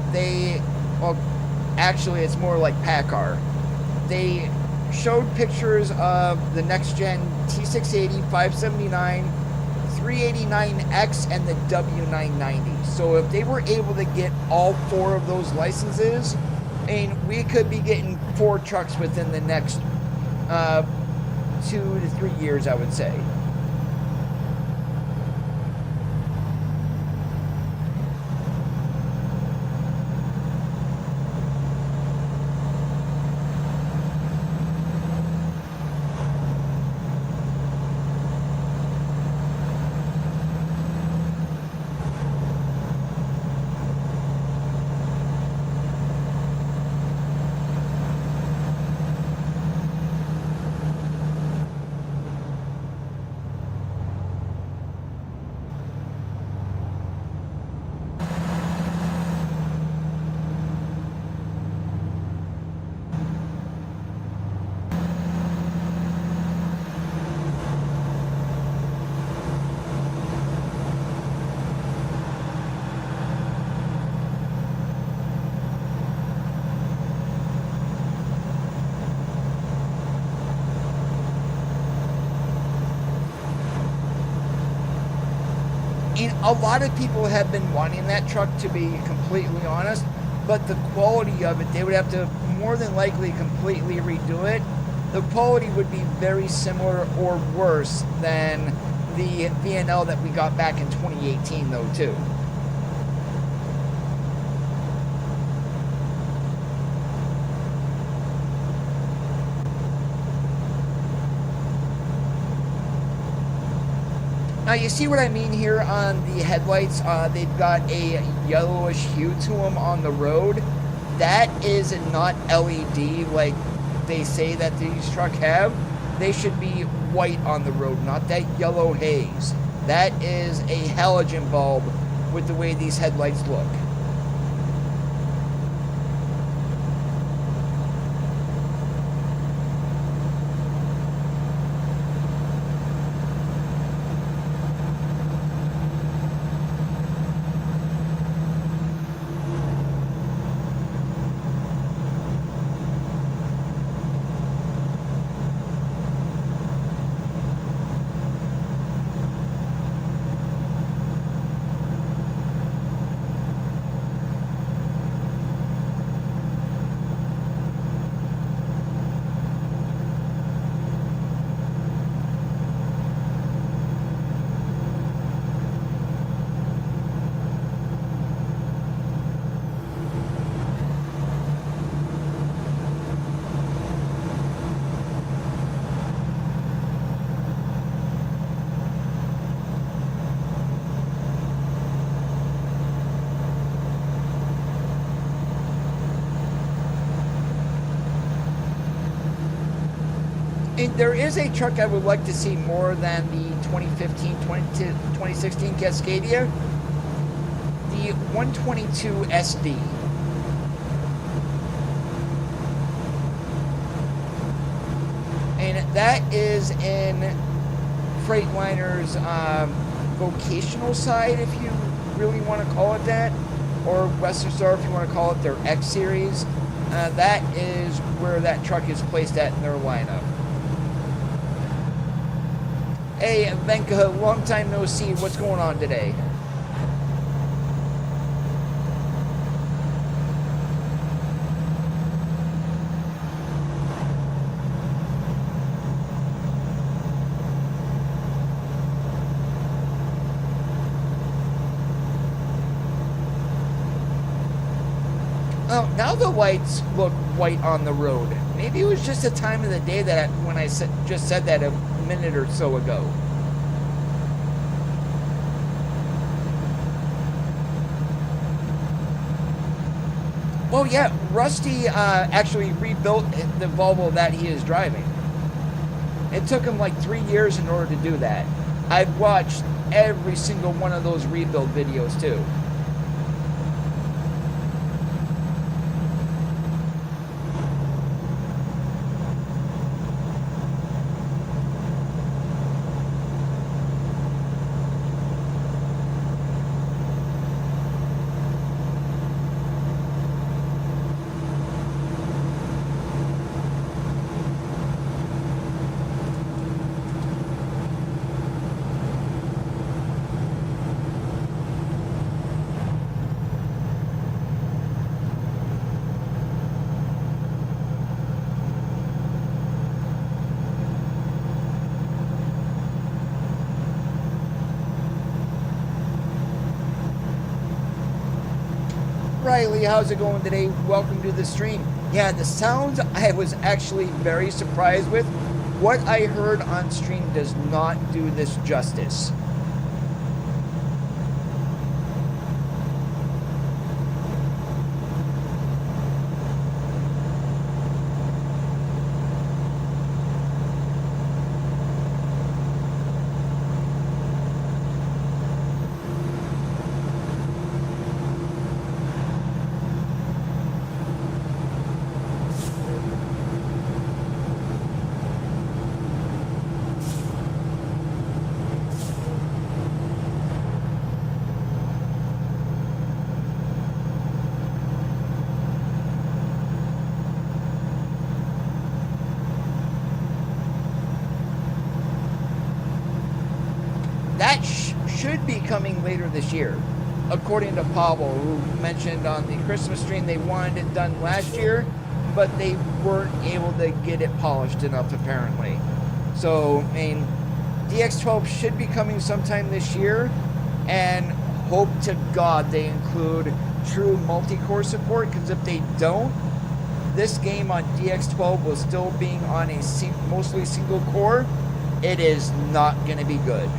well, actually it's more like PACCAR, they showed pictures of the next gen T680, 579, 389X, and the W990. So if they were able to get all 4 of those licenses, I mean, we could be getting 4 trucks within the next 2 to 3 years, I would say. And a lot of people have been wanting that truck, to be completely honest, but the quality of it, they would have to more than likely completely redo it. The quality would be very similar or worse than the VNL that we got back in 2018 though too. Now you see what I mean here on the headlights, they've got a yellowish hue to them on the road. That is not LED like they say that these trucks have. They should be white on the road, not that yellow haze. That is a halogen bulb with the way these headlights look. And there is a truck I would like to see more than the 2015-2016 Cascadia, the 122 SD. And that is in Freightliner's vocational side, if you really want to call it that, or Western Star if you want to call it their X Series. That is where that truck is placed at in their lineup. Hey, Venka, long time no see. What's going on today? Oh, now the lights look white on the road. Maybe it was just the time of the day that when I just said that a minute or so ago. Well, yeah, Rusty actually rebuilt the Volvo that he is driving. It took him like 3 years in order to do that. I've watched every single one of those rebuild videos too. Riley, how's it going today? Welcome to the stream. Yeah, the sounds I was actually very surprised with. What I heard on stream does not do this justice. Should be coming later this year, according to Pablo, who mentioned on the Christmas stream they wanted it done last year, but they weren't able to get it polished enough apparently. So, I mean, DX12 should be coming sometime this year, and hope to God they include true multi-core support, because if they don't, this game on DX12 will still being on a mostly single core, it is not going to be good.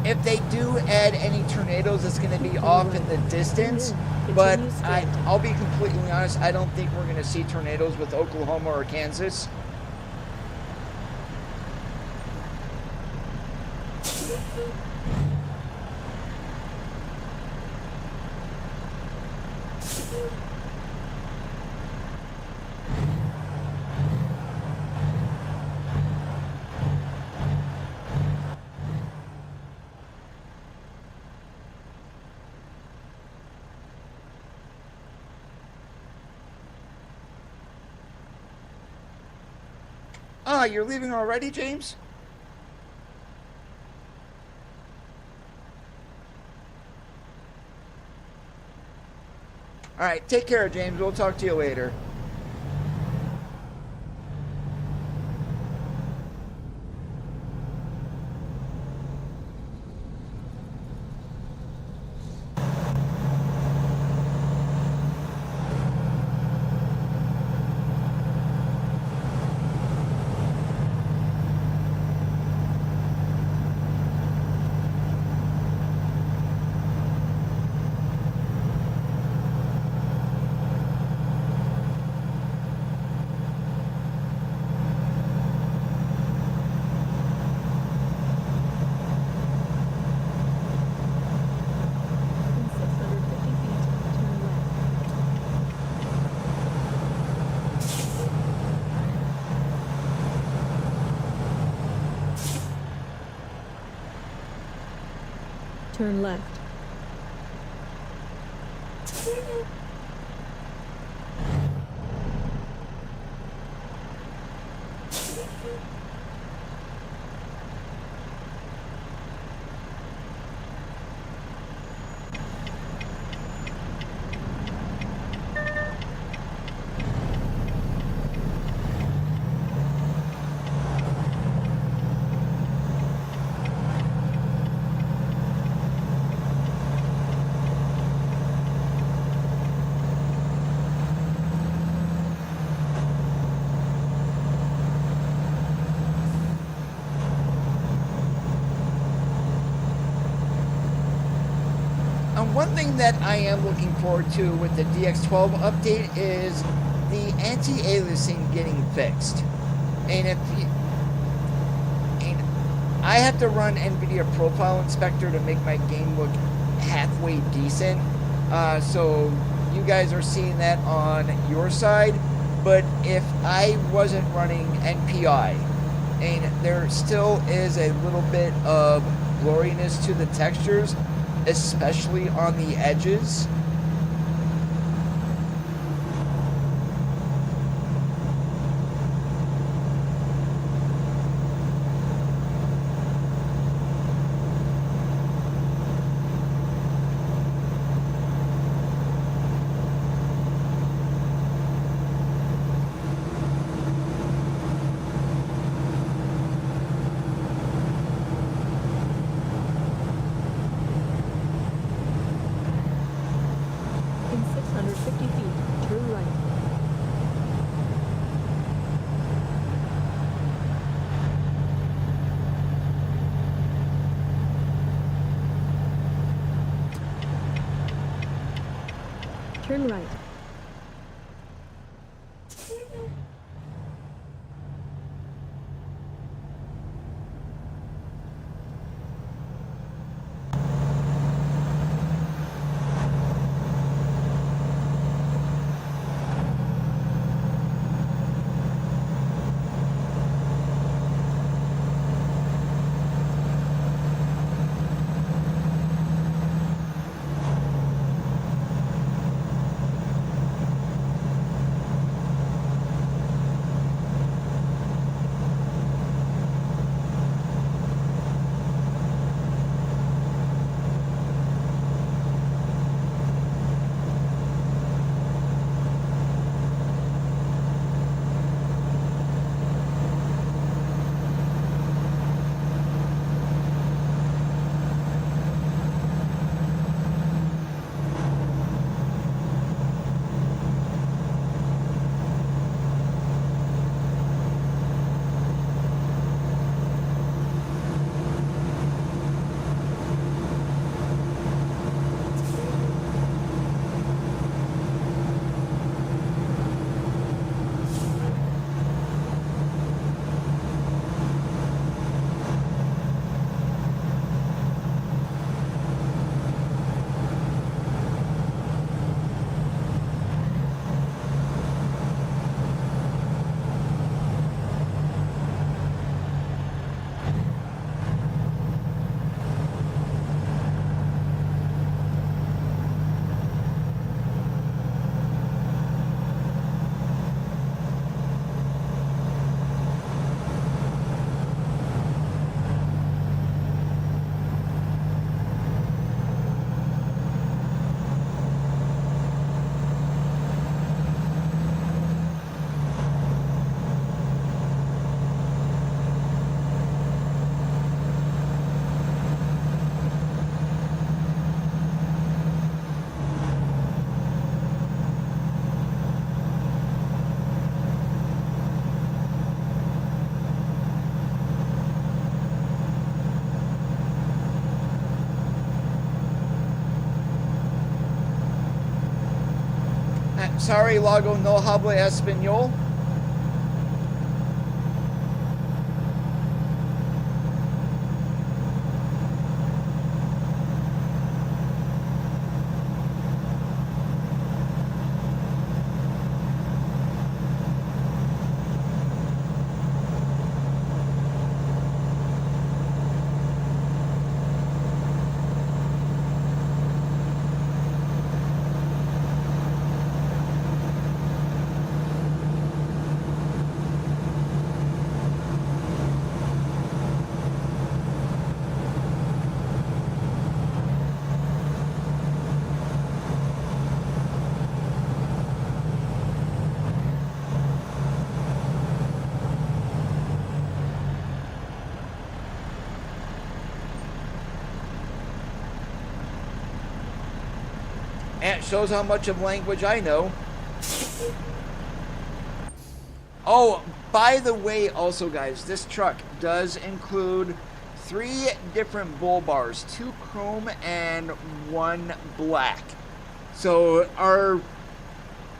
If they do add any tornadoes, it's going to be off in the distance. But I'll be completely honest, I don't think we're going to see tornadoes with Oklahoma or Kansas. Ah, you're leaving already, James? All right, take care, James. We'll talk to you later. Turn left. One thing that I am looking forward to with the DX12 update is the anti-aliasing getting fixed. And I have to run NVIDIA Profile Inspector to make my game look halfway decent. So you guys are seeing that on your side. But if I wasn't running NPI, and there still is a little bit of blurriness to the textures, especially on the edges. In 650 feet, turn right. Turn right. Sorry, Lago, no habla español. And it shows how much of language I know. Oh, by the way, also guys, this truck does include 3 different bull bars, 2 chrome and 1 black. So our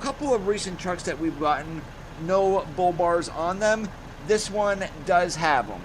couple of recent trucks that we've gotten, no bull bars on them. This one does have them.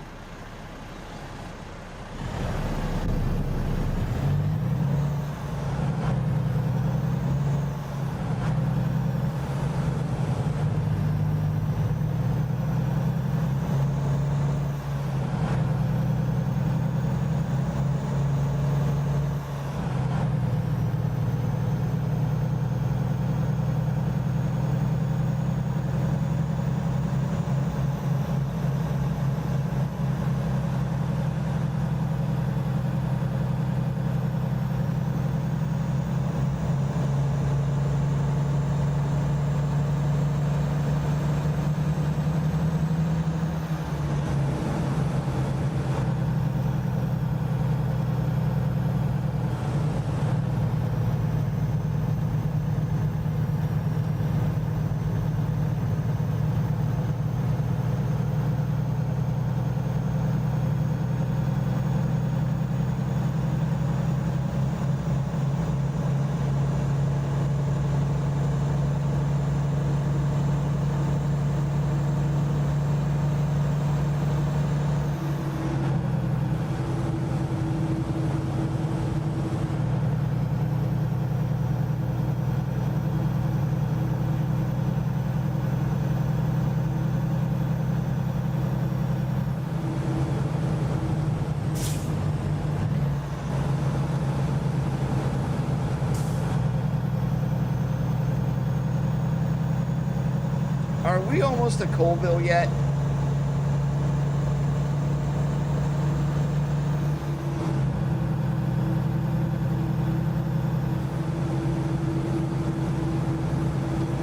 Are we almost to Colville yet?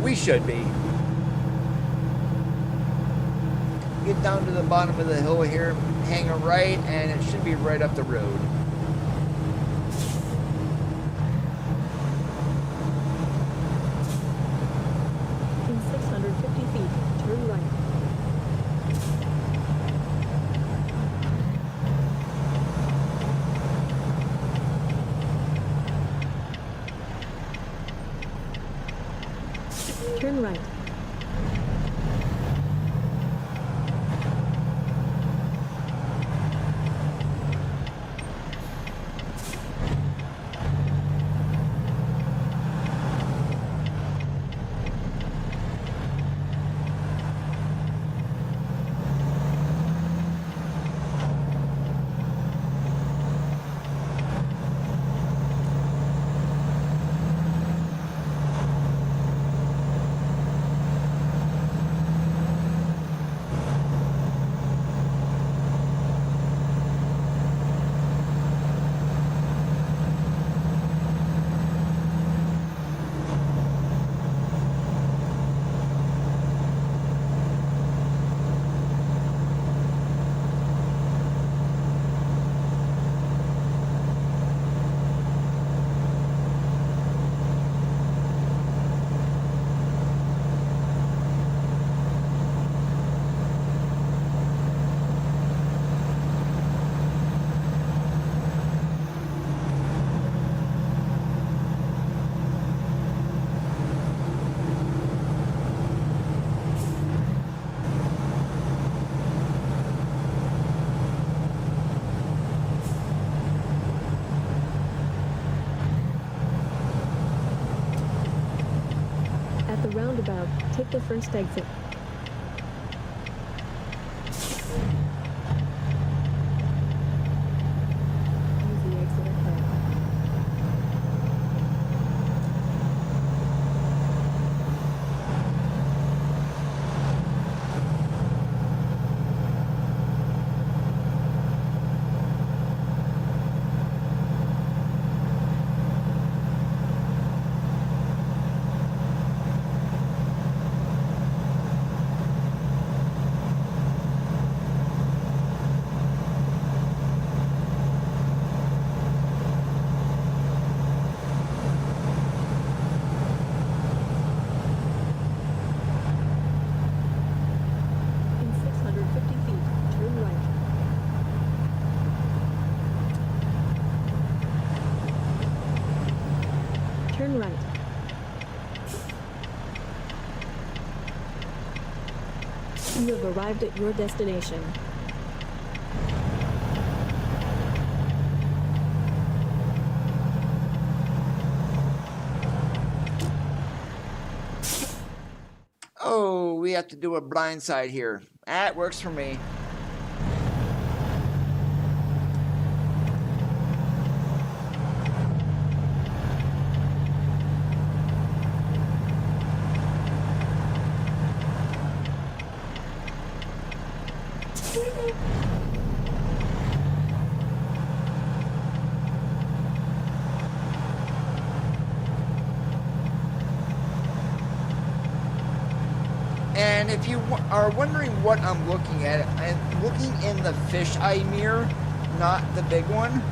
We should be. Get down to the bottom of the hill here, hang a right, and it should be right up the road. In 650 feet, turn right. Turn right. At the roundabout, take the first exit. Use the exit ahead. You have arrived at your destination. Oh, we have to do a blind side here. That works for me. And if you are wondering what I'm looking at, I'm looking in the fisheye mirror, not the big one.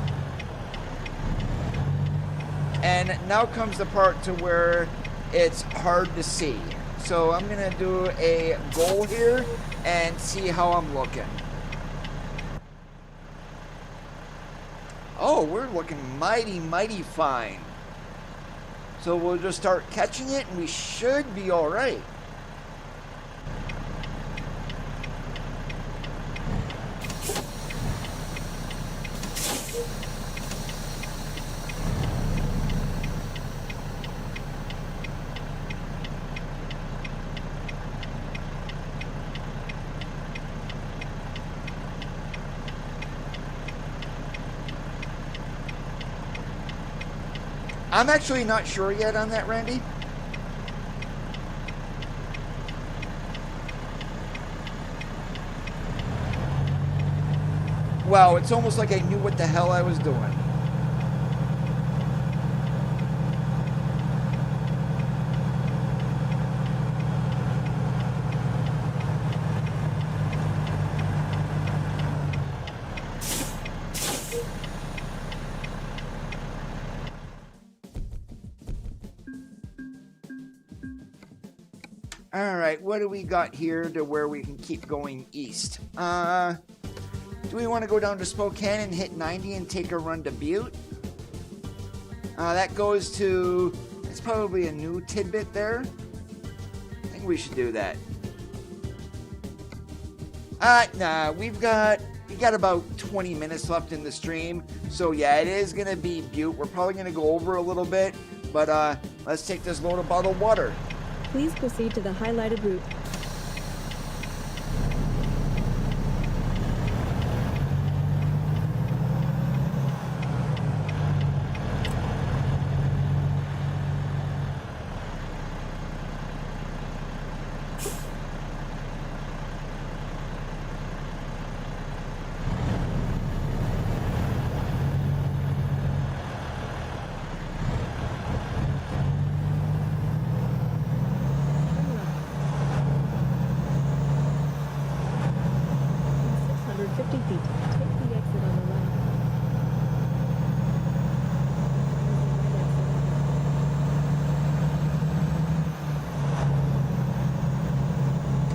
And now comes the part to where it's hard to see. So I'm gonna do a goal here and see how I'm looking. Oh, we're looking mighty, mighty fine. So we'll just start catching it and we should be all right. I'm actually not sure yet on that, Randy. Wow, it's almost like I knew what the hell I was doing. All right, what do we got here to where we can keep going east? Do we want to go down to Spokane and hit 90 and take a run to Butte? That goes to, it's probably a new tidbit there. I think we should do that. Nah, we got about 20 minutes left in the stream. So yeah, it is gonna be Butte. We're probably gonna go over a little bit, but let's take this load of bottled water. Please proceed to the highlighted route.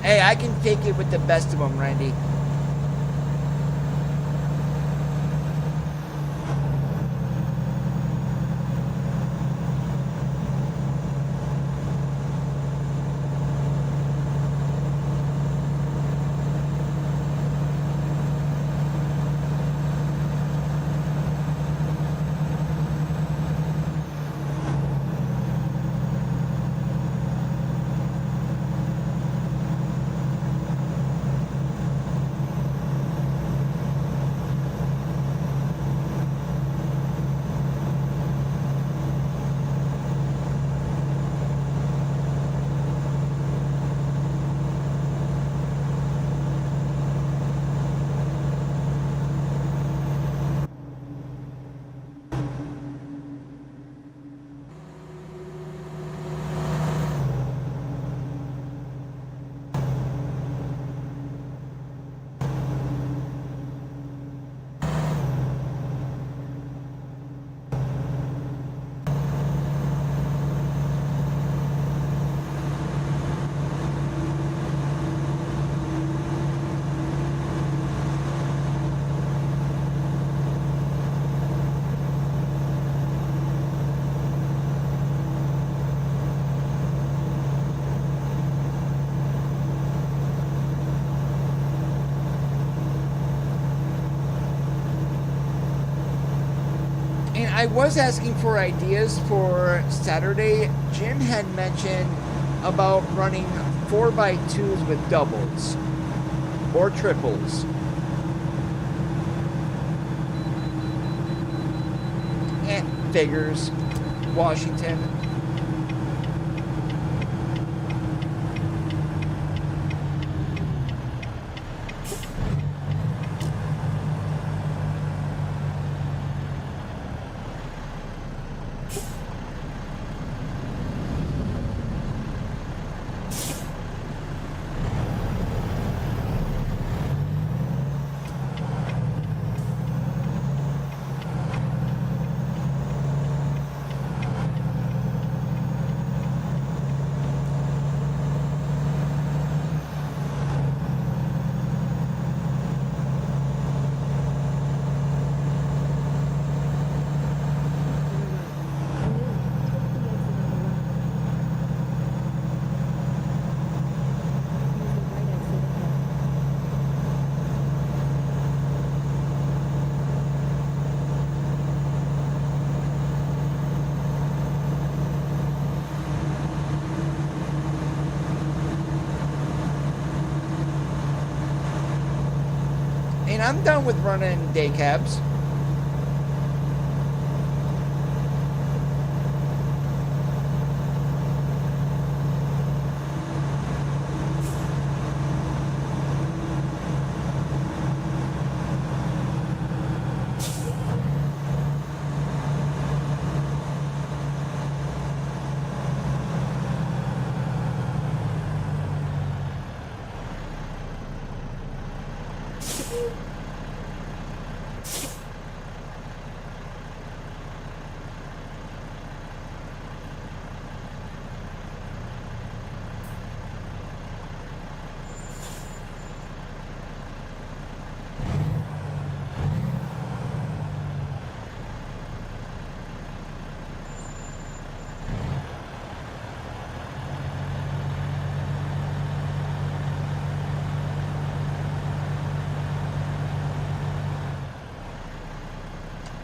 Hey, I can fake it with the best of them, Randy. I was asking for ideas for Saturday. Jim had mentioned about running 4x2s with doubles or triples. And figures, Washington. And I'm done with running day cabs.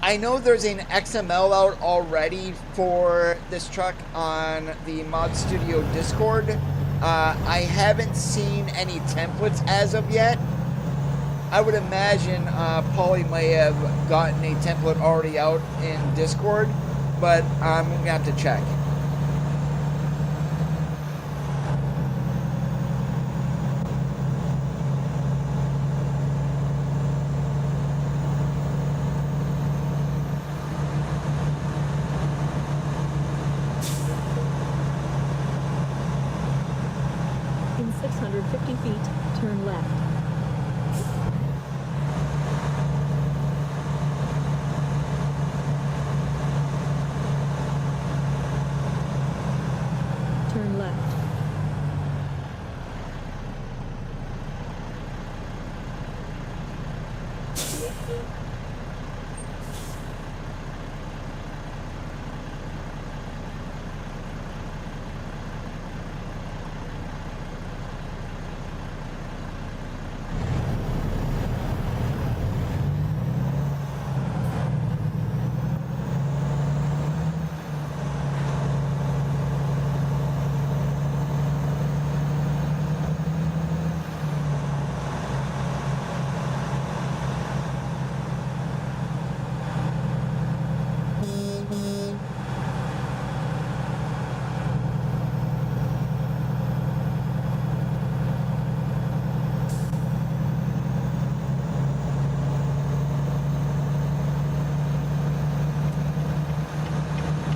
I know there's an XML out already for this truck on the Mod Studio Discord. I haven't seen any templates as of yet. I would imagine Paulie may have gotten a template already out in Discord, but I'm going to have to check. In 650 feet, turn left. Turn left.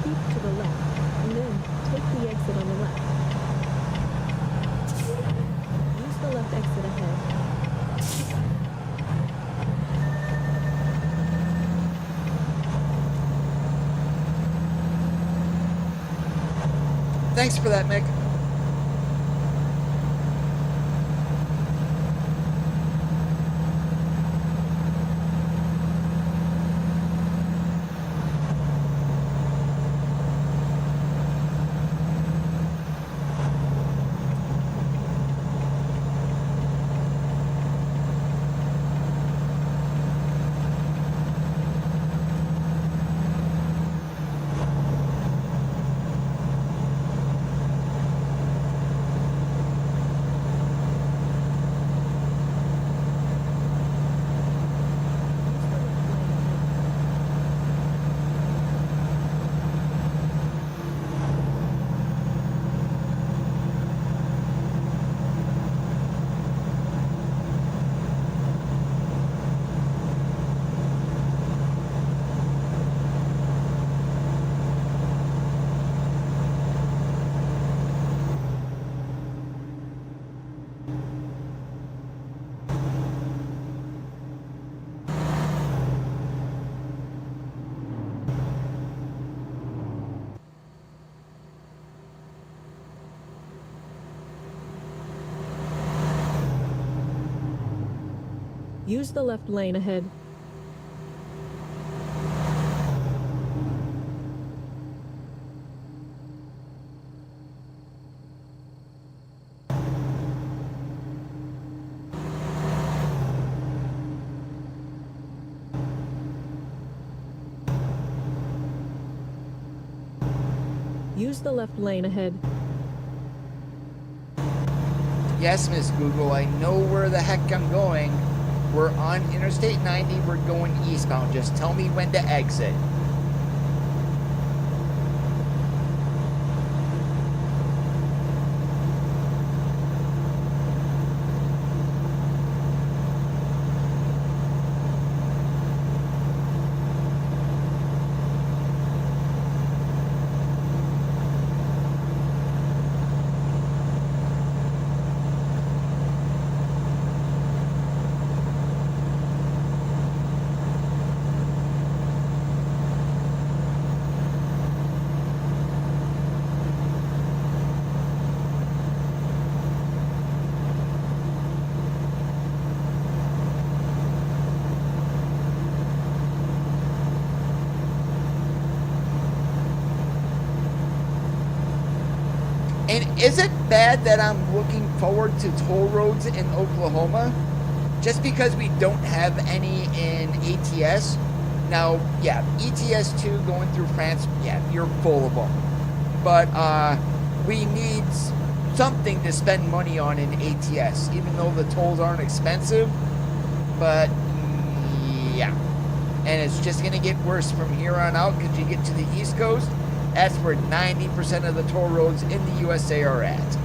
Keep to the left, and then take the exit on the left. Use the left exit ahead. Thanks for that, Mick. Use the left lane ahead. Use the left lane ahead. Yes, Miss Google, I know where the heck I'm going. We're on Interstate 90, we're going eastbound. Just tell me when to exit. And is it bad that I'm looking forward to toll roads in Oklahoma? Just because we don't have any in ATS? Now, yeah, ETS2 going through France, yeah, you're full of them. But we need something to spend money on in ATS, even though the tolls aren't expensive. But, yeah. And it's just going to get worse from here on out because you get to the East Coast. That's where 90% of the toll roads in the USA are at.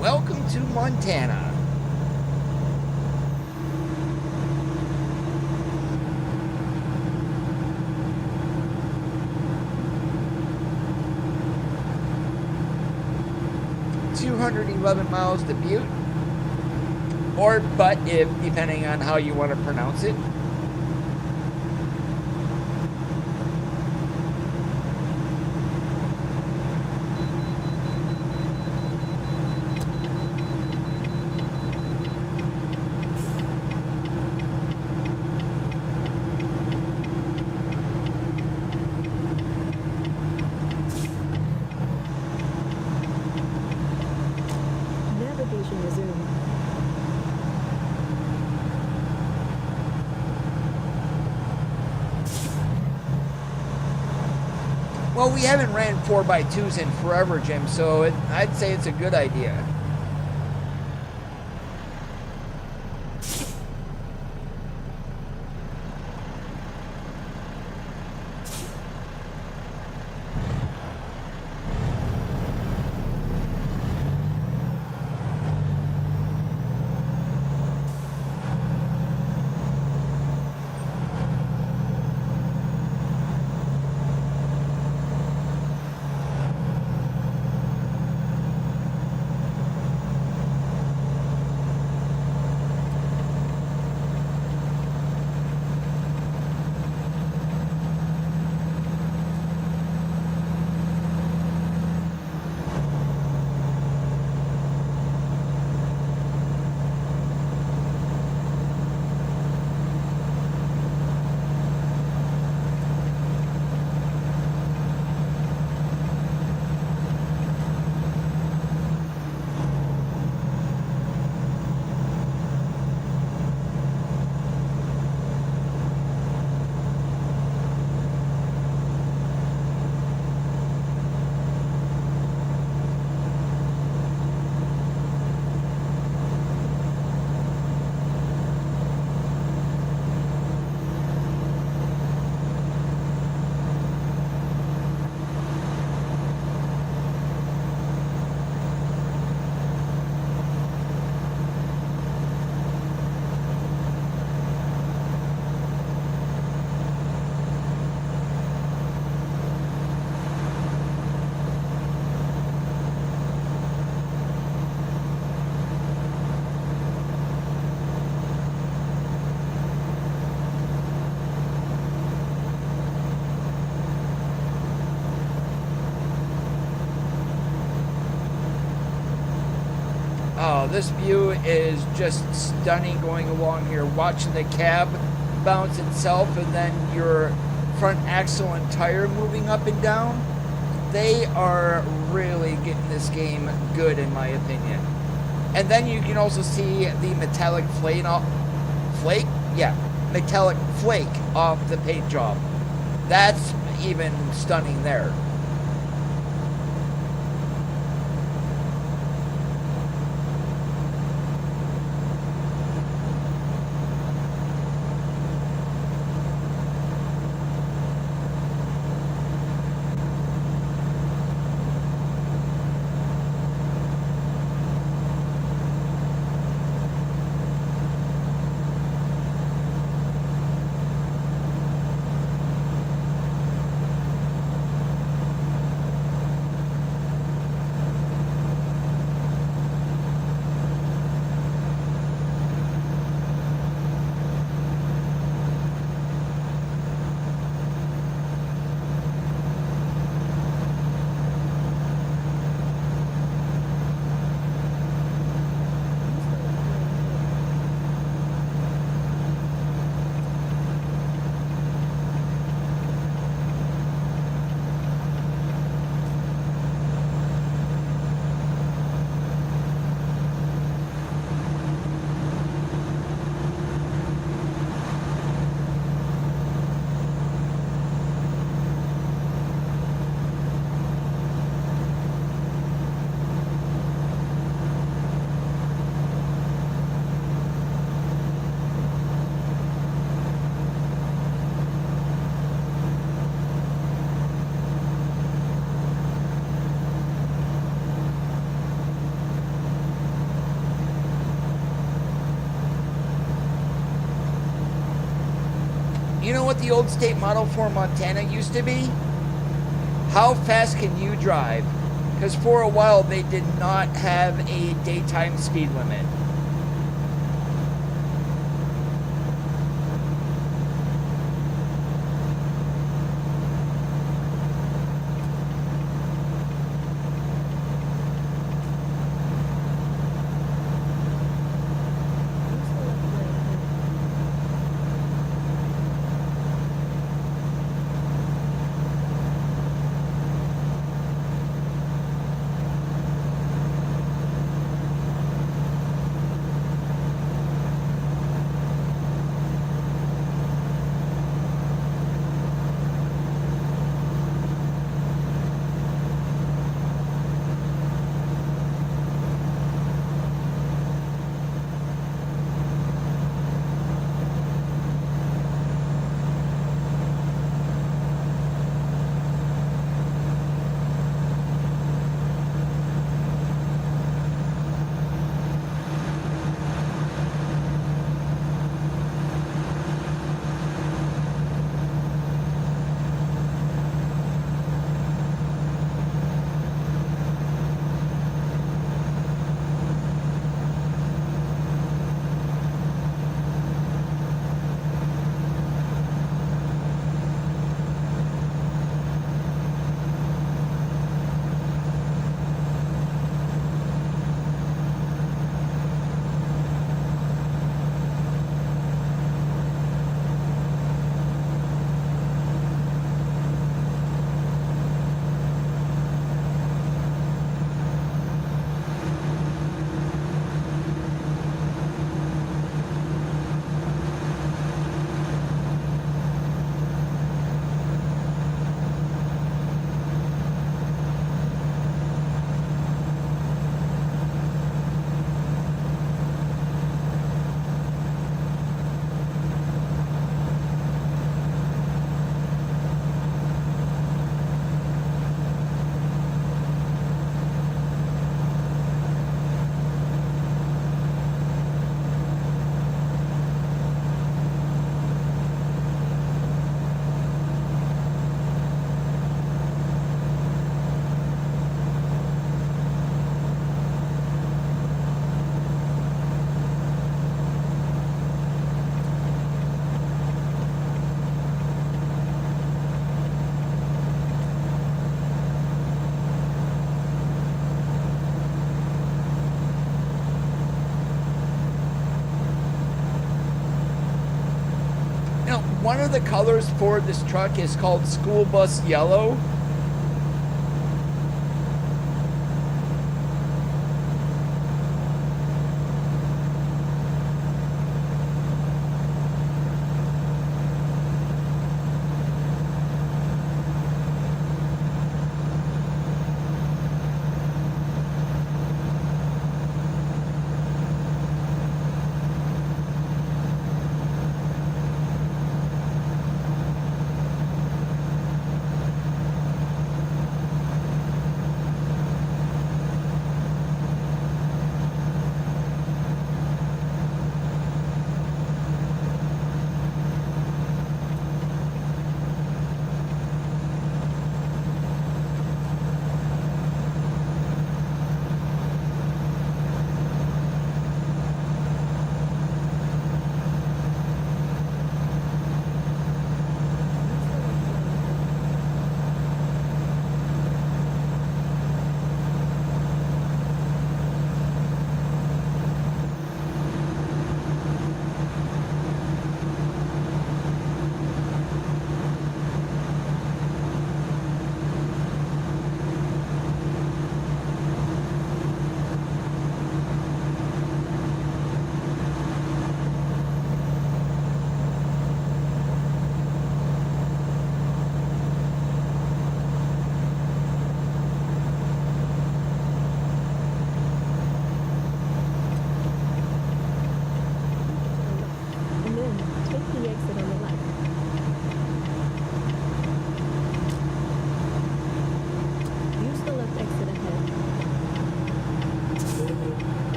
Welcome to Montana. $211 miles to Butte, or Butt, if depending on how you want to pronounce it. Well, we haven't ran 4x2s in forever, Jim, so I'd say it's a good idea. Oh, this view is just stunning going along here, watching the cab bounce itself and then your front axle and tire moving up and down. They are really getting this game good in my opinion. And then you can also see the metallic metallic flake off the paint job. That's even stunning there. You know what the old state model for Montana used to be? How fast can you drive? Because for a while they did not have a daytime speed limit. of the colors for this truck is called School Bus Yellow.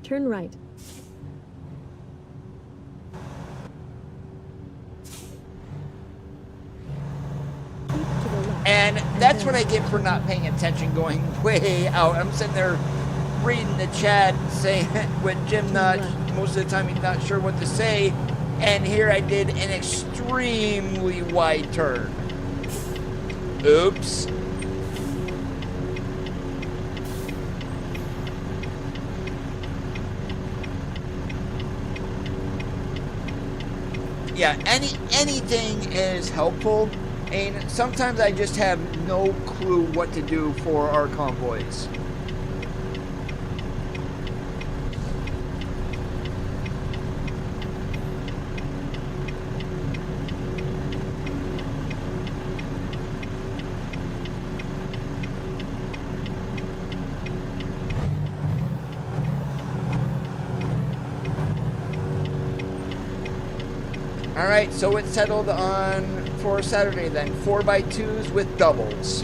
Turn right. And that's what I get for not paying attention, going way out. I'm sitting there reading the chat, saying with Jim not most of the time he's not sure what to say, and here I did an extremely wide turn. Oops. Yeah, anything is helpful, and sometimes I just have no clue what to do for our convoys. Alright, so it's settled on for Saturday then, 4x2s with doubles.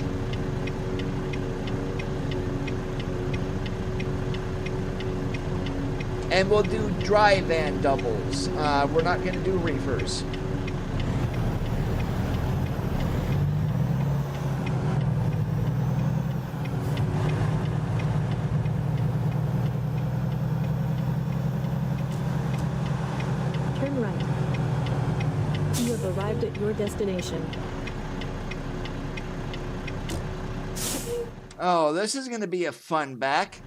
And we'll do dry van doubles. We're not going to do reefers. Turn right. You have arrived at your destination. Oh, this is going to be a fun back.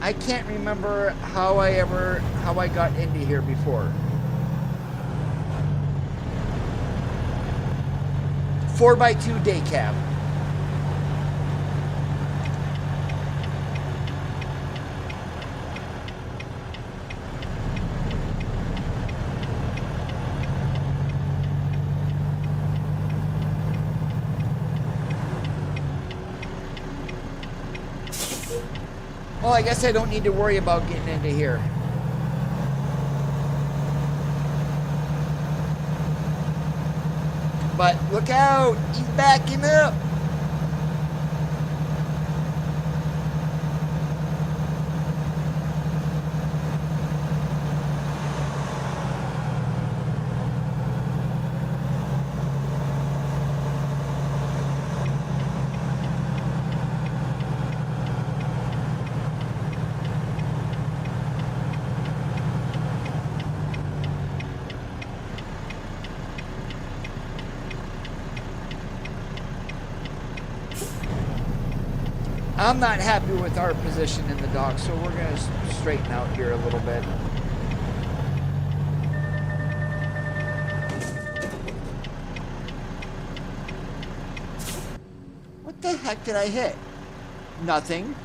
I can't remember how I got into here before. 4x2 day cab. Well, I guess I don't need to worry about getting into here. But look out, he's backing up. I'm not happy with our position in the dock, so we're going to straighten out here a little bit. What the heck did I hit? Nothing.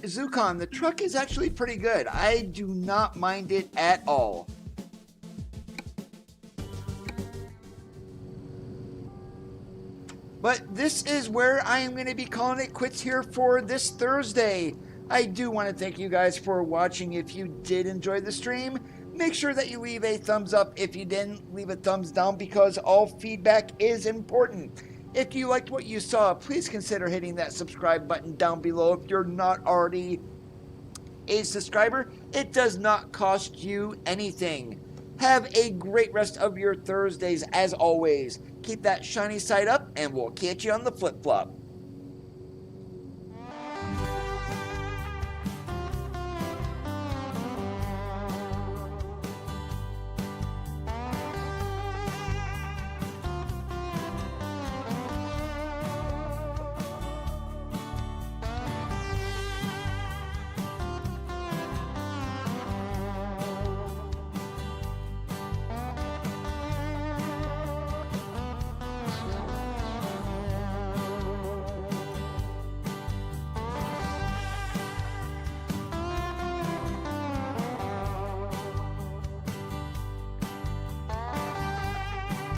Zukon, the truck is actually pretty good. I do not mind it at all. But this is where I am going to be calling it quits here for this Thursday. I do want to thank you guys for watching. If you did enjoy the stream, make sure that you leave a thumbs up. If you didn't, leave a thumbs down, because all feedback is important. If you liked what you saw, please consider hitting that subscribe button down below if you're not already a subscriber. It does not cost you anything. Have a great rest of your Thursdays as always. Keep that shiny side up, and we'll catch you on the flip-flop.